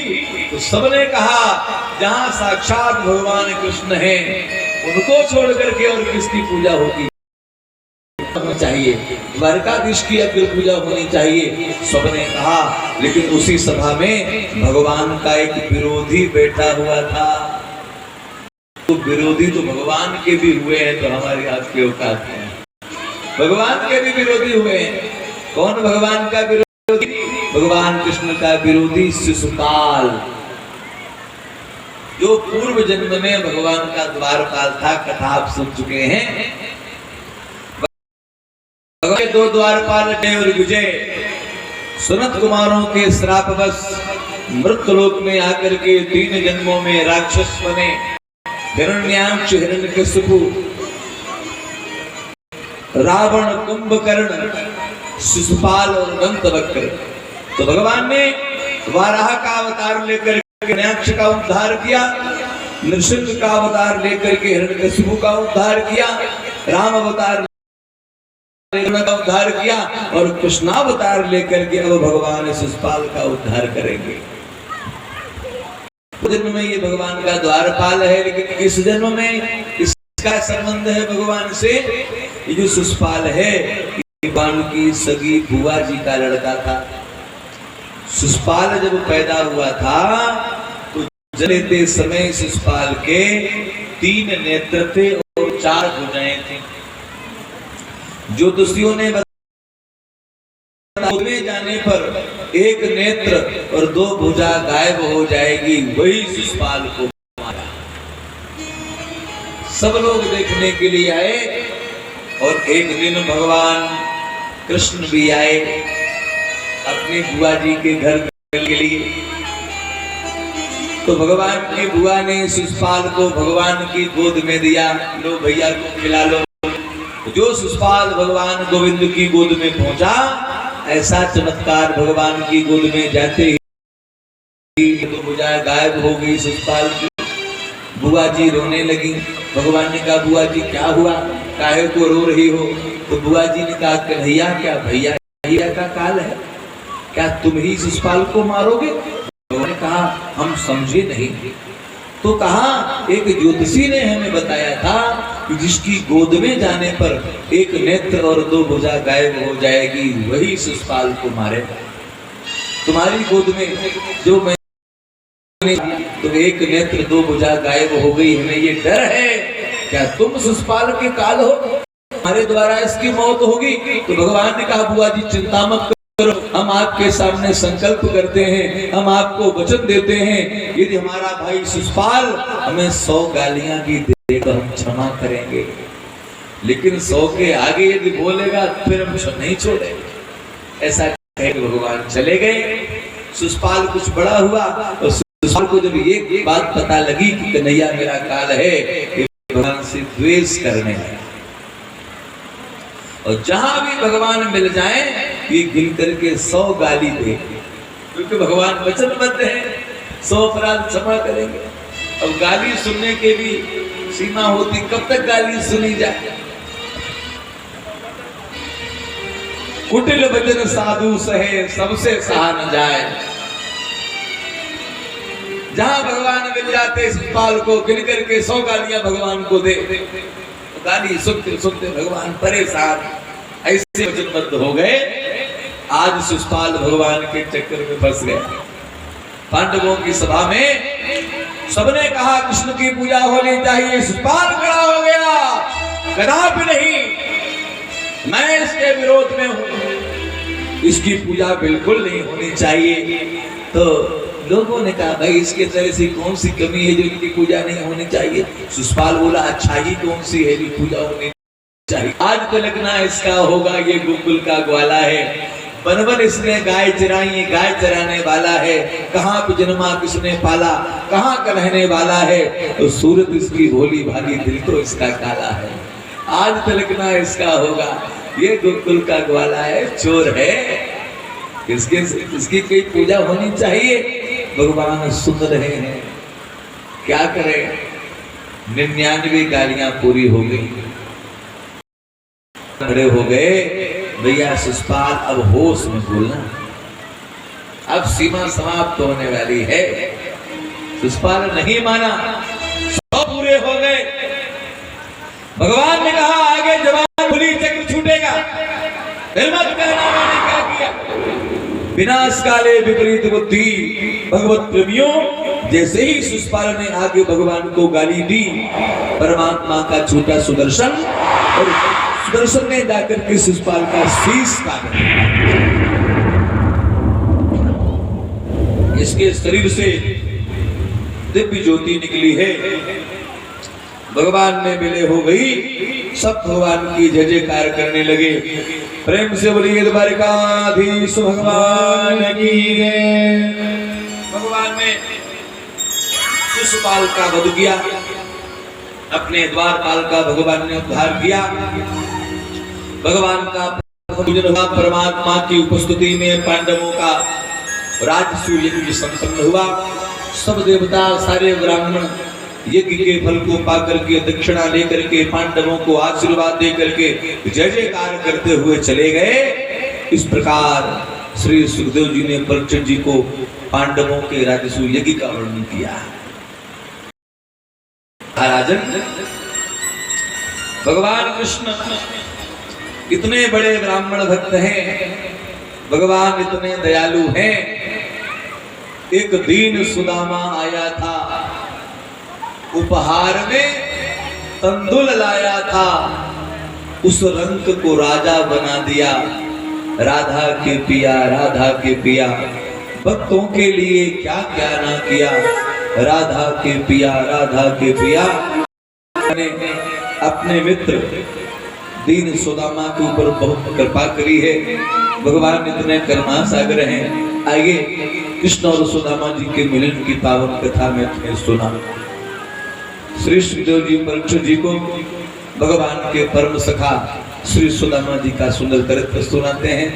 Speaker 1: तो सबने कहा जहां साक्षात भगवान कृष्ण हैं उनको छोड़ करके और किसकी पूजा होगी चाहिए? द्वारकाधीश की अग्र पूजा होनी चाहिए, सबने कहा। लेकिन उसी सभा में भगवान का एक विरोधी बैठा हुआ था। तो विरोधी तो भगवान के भी हुए हैं, तो हमारी हाथ की औकात है। भगवान के भी विरोधी हुए हैं। कौन भगवान का विरोधी? भगवान कृष्ण का विरोधी शिशुपाल, जो पूर्व जन्म में भगवान का द्वारपाल था। कथा आप सुन चुके हैं। भगवान दो द्वारपाल और विजय सनत कुमारों के श्रापवश मृतलोक में आकर के 3 जन्मों में राक्षस बने। हिरण्याक्ष, हिरण्यकशिपु, रावण, कुंभकर्ण, शिशुपाल और दंतवक्र। तो भगवान ने वाराह का अवतार लेकर हिरण्याक्ष का उद्धार किया, नृसिंह का अवतार लेकर के हिरण्यकशिपु का उद्धार किया, राम अवतार का उद्धार किया और कृष्णावतार लेकर के अब भगवान शिशुपाल का उद्धार करेंगे। जन्म में ये भगवान का द्वारपाल है, लेकिन इस जन्म में इसका संबंध है भगवान से। ये जो शिशुपाल है भगवान की सगी बुआ जी का लड़का था। शिशुपाल जब पैदा हुआ था तो जन्मते समय शिशुपाल के 3 नेत्र थे और 4 भुजाएं थी। ज्योतिषियों ने में जाने पर 1 नेत्र और 2 भुजा गायब हो जाएगी, वही शिशुपाल को मारा। सब लोग देखने के लिए आए और एक दिन भगवान कृष्ण भी आए अपनी बुआ जी के घर के लिए। तो भगवान की बुआ ने शिशुपाल को भगवान की गोद में दिया, लो भैया को खिला लो। जो शिशुपाल भगवान गोविंद की गोद में पहुंचा, ऐसा चमत्कार भगवान की गोद में जाते ही तो बुझा गायब हो गई शिशुपाल की। बुआ जी रोने लगी। भगवान ने कहा बुआ जी क्या हुआ, काहे को रो रही हो? तो बुआ जी ने कहा कन्हैया क्या भैया का काल है, क्या तुम ही शिशुपाल को मारोगे? भगवान ने कहा हम समझे नहीं। तो कहा एक ज्योतिषी ने हमें बताया था कि जिसकी गोद में जाने पर 1 नेत्र और 2 भुजा गायब हो जाएगी, वही शिशुपाल को मारेगा। तुम्हारी गोद में जो मैं तो 1 नेत्र 2 भुजा गायब हो गई, हमें ये डर है, क्या तुम शिशुपाल के काल हो, हमारे द्वारा इसकी मौत होगी? तो भगवान ने कहा बुआ जी चिंता मत करो, हम आपके सामने संकल्प करते हैं, हम आपको वचन देते हैं, यदि हमारा भाई शिशुपाल हमें 100 गालियां भी देगा हम क्षमा करेंगे, लेकिन 100 के आगे यदि बोलेगा फिर हम नहीं छोड़ेंगे। ऐसा कह भगवान चले गए। शिशुपाल कुछ बड़ा हुआ और शिशुपाल को जब ये बात पता लगी कि कन्हैया मेरा काल है, भगवान से द्वेष करने लगा। और जहां भी भगवान मिल जाए ये गिन करके 100 गाली दे, क्योंकि भगवान वचनबद्ध है 100 अपराध क्षमा करेंगे। अब गाली सुनने के भी सीमा होती, कब तक गाली सुनी जाए? कुटिल वचन साधु सहे सबसे सहा न जाए। जहां भगवान मिल जाते शिशुपाल को गिन करके 100 गालियां भगवान को दे, गाली सुनते सुनते भगवान परेशान ऐसे वचनबद्ध हो गए आज शिशुपाल भगवान के चक्कर में फंस गया। पांडवों की सभा में सबने कहा कृष्ण की पूजा होनी चाहिए, शिशुपाल खड़ा हो गया, कदापि नहीं, मैं इसके विरोध में हूं, इसकी पूजा बिल्कुल नहीं होनी चाहिए। तो लोगों ने कहा भाई इसके तरह से कौन सी कमी है जो इनकी पूजा नहीं होनी चाहिए। शिशुपाल बोला अच्छा ही कौन सी है जो पूजा होनी चाहिए। आज तो लगना इसका होगा, ये गोकुल का ग्वाला है, बनवन इसने गाय चराई, गाय चराने वाला है, कहाँ पे जन्मा किसने पाला, कहाँ का रहने वाला है, तो सूरत इसकी भोली भाली, दिल तो इसका काला है। आज तो लगना इसका होगा, ये गोकुल का ग्वाला है, चोर है, इसकी कोई पूजा होनी चाहिए। भगवान सुन रहे हैं, क्या करें, 99 गालियां पूरी हो गई, खड़े हो गए, भैया शिशुपाल अब होश में बोलना, अब सीमा समाप्त होने वाली है। शिशुपाल नहीं माना, 100 पूरे हो गए। भगवान ने कहा आगे जवान बुली चक्र छूटेगा, फिर मत कहना मैंने क्या किया। विनाश काले विपरीत बुद्धि, भगवत प्रेमियों, जैसे ही शिशुपाल ने आगे भगवान को गाली दी, परमात्मा का छोटा सुदर्शन, और सुदर्शन ने जाकर के शिशुपाल का शीश काट दिया। इसके शरीर से दिव्य ज्योति निकली है, भगवान में मिले हो गई, सब भगवान की जय जयकार करने लगे। प्रेम से बोलिए द्वारकाधीश भगवान की जय। भगवान ने शिशुपाल का वध किया, अपने द्वारपाल का भगवान ने उद्धार किया। भगवान का परमात्मा की उपस्थिति में पांडवों का राजसूय यज्ञ संपन्न हुआ। सब देवता, सारे ब्राह्मण यज्ञ के फल को पाकर के, दक्षिणा लेकर के, पांडवों को आशीर्वाद दे करके जय जयकार करते हुए चले गए। इस प्रकार श्री सुखदेव जी ने परीक्षित जी को पांडवों के राजसूय यज्ञ का वर्णन किया। राजन, भगवान कृष्ण इतने बड़े ब्राह्मण भक्त हैं, भगवान इतने दयालु हैं। एक दीन सुदामा आया था, उपहार में तंदुल लाया था, उस रंग को राजा बना दिया। राधा के पिया, राधा के पिया, भक्तों के लिए क्या क्या ना किया। राधा के पिया, राधा के पिया ने अपने मित्र दीन सुदामा के ऊपर बहुत कृपा करी है। भगवान इतने करुणा सागर हैं। आइए कृष्ण और सुदामा जी के मिलन की पावन कथा में आपने सुना। श्री सुखदेव जी परीक्षित जी को भगवान के परम सखा श्री सुदामा जी का सुंदर चरित्र सुनाते हैं।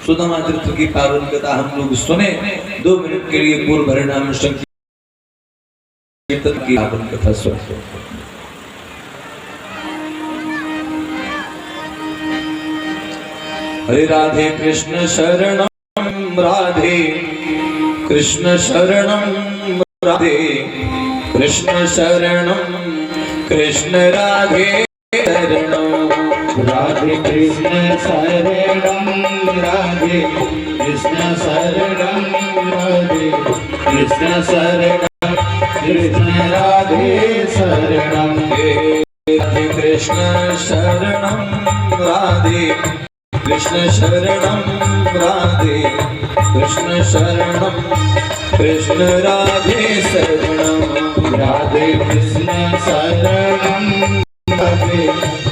Speaker 1: सुदामा चरित्र की पावन कथा हम लोग सुने। 2 मिनट के लिए पूर्व हरिनाम संकीर्तन की पावन कथा सुनते हैं। हरे राधे कृष्ण शरणम राधे, कृष्ण शरणम राधे, कृष्ण शरणम, कृष्ण राधे शरणम,
Speaker 2: राधे कृष्ण शरणम राधे, कृष्ण शरणम राधे, कृष्ण शरणम, कृष्ण राधे शरणम,
Speaker 1: राधे कृष्ण शरणम राधे, कृष्ण शरणम राधे, कृष्ण शरणम, कृष्ण राधे शरणम,
Speaker 2: राधे कृष्ण शरणम राधे,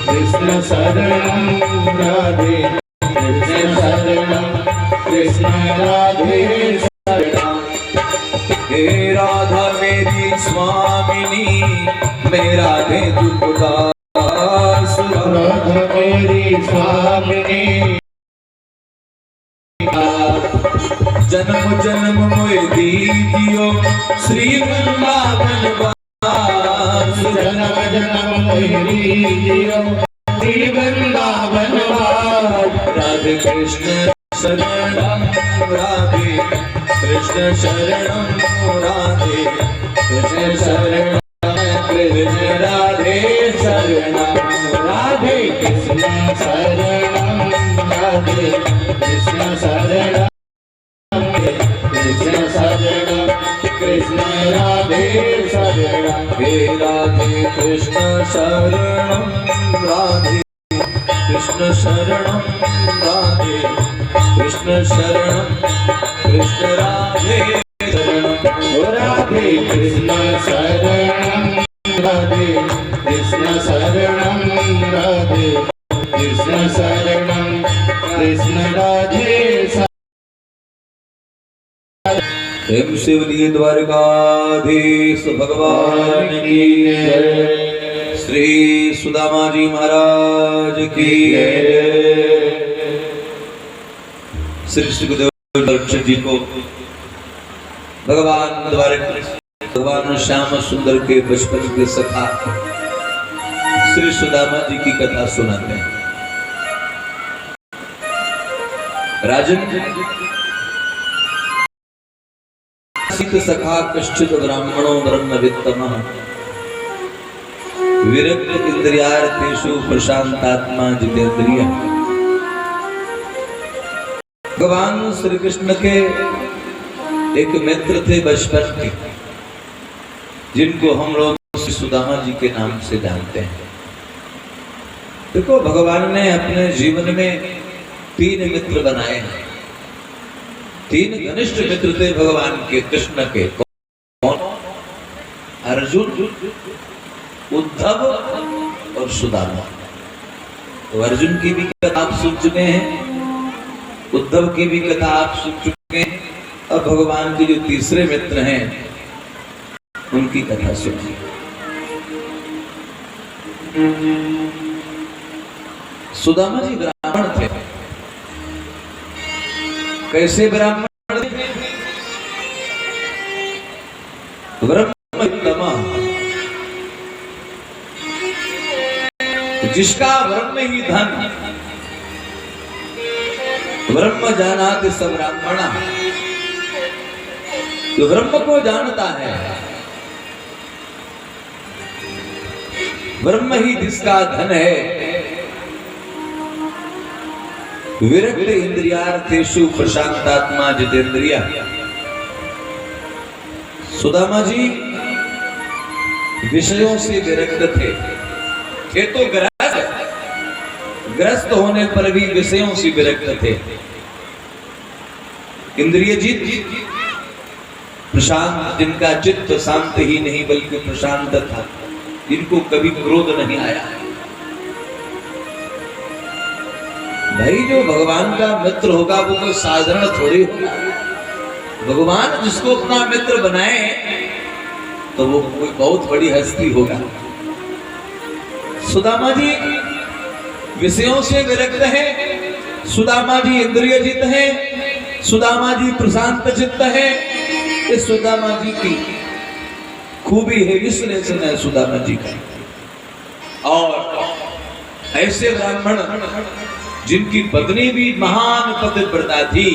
Speaker 2: कृष्ण शरणम राधे, कृष्ण शरणम, कृष्ण राधे शरणम।
Speaker 1: हे राधा मेरी स्वामिनी, मैं राधे दुखदास।
Speaker 2: राधा मेरी स्वामिनी,
Speaker 1: जन्म जन्म मोए दीजियो श्री वृंदावन वास।
Speaker 2: जन्म जन्म मेरी जियो श्री वृंदावन वास।
Speaker 1: राधे कृष्ण शरणम राधे, कृष्ण शरणम राधे, कृष्ण शरणम, कृष्ण राधे शरणम,
Speaker 2: राधे कृष्ण शरणम राधे, कृष्ण शरणम
Speaker 1: हे राधे कृष्ण शरणं राधे कृष्ण शरणं राधे कृष्ण शरणं कृष्ण राधे शरणं
Speaker 2: राधे कृष्ण शरणं राधे कृष्ण शरणं राधे कृष्ण शरणं कृष्ण राधे
Speaker 1: प्रेम से बोलिए द्वारकाधीश भगवान की जय। श्री सुदामा जी महाराज की जय। श्री सुखदेव दर्शन जी को भगवान भगवान श्याम सुंदर के बचपन के सखा श्री सुदामा जी की कथा सुनाते हैं। राजन सखा कश्चित ब्राह्मणो ब्रह्मवित्तमः विरक्त इंद्रियार्थेषु प्रशांतात्मा जितेंद्रिय। भगवान श्री कृष्ण के एक मित्र थे बचपन के, जिनको हम लोग श्री सुदामा जी के नाम से जानते हैं। देखो, भगवान ने अपने जीवन में 3 मित्र बनाए हैं। 3 घनिष्ठ मित्र थे भगवान के, कृष्ण के। कौन? अर्जुन, उद्धव और सुदामा। तो अर्जुन की भी कथा आप सुन चुके हैं, उद्धव की भी कथा आप सुन चुके हैं। अब भगवान के जो तीसरे मित्र हैं उनकी कथा सुनिए। सुदामा जी ब्राह्मण थे। कैसे ब्राह्मण थे? ब्रह्मवित्तमः, जिसका ब्रह्म ही धन, ब्रह्म जानाति स ब्राह्मणः, जो ब्रह्म को जानता है, ब्रह्म ही जिसका धन है। विरक्त इंद्रियार्थेषु प्रशांतात्मा जितेंद्रिय। सुदामा जी विषयों से विरक्त थे तो ग्रस्त होने पर भी विषयों से विरक्त थे। इंद्रिय जीत, प्रशांत, जिनका चित्त शांत ही नहीं बल्कि प्रशांत था, जिनको कभी क्रोध नहीं आया। भाई, जो भगवान का मित्र होगा वो कोई साधारण थोड़ी होगा। भगवान जिसको अपना मित्र बनाए तो वो कोई बहुत बड़ी हस्ती होगा। सुदामा जी विषयों से विरक्त हैं, सुदामा जी इंद्रियजित हैं, सुदामा जी प्रशांत चित्त हैं। इस सुदामा जी की खूबी है विश्लेषण है सुदामा जी का। और ऐसे ब्राह्मण जिनकी पत्नी भी महान पतिव्रता थी।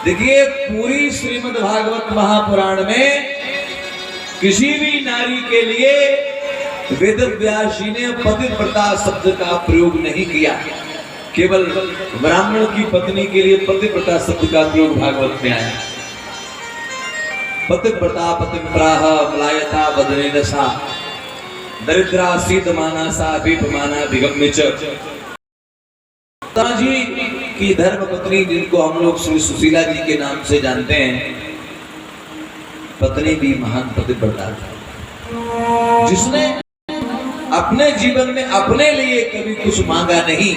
Speaker 1: देखिए, पूरी श्रीमद् भागवत महापुराण में किसी भी नारी के लिए वेद व्यास जी ने पतिव्रता शब्द का प्रयोग नहीं किया। केवल ब्राह्मण की पत्नी के लिए पतिव्रता शब्द का प्रयोग भागवत में आया। पतिव्रता पतिव्राह मलायता वदनेन सा दरिद्रा सीतमाना सा विपमाना विगम्य च। जी की धर्म पत्नी, जिनको हम लोग श्री सुशीला जी के नाम से जानते हैं, पत्नी भी महान पतिव्रता थी, जिसने अपने जीवन में अपने लिए कभी कुछ मांगा नहीं।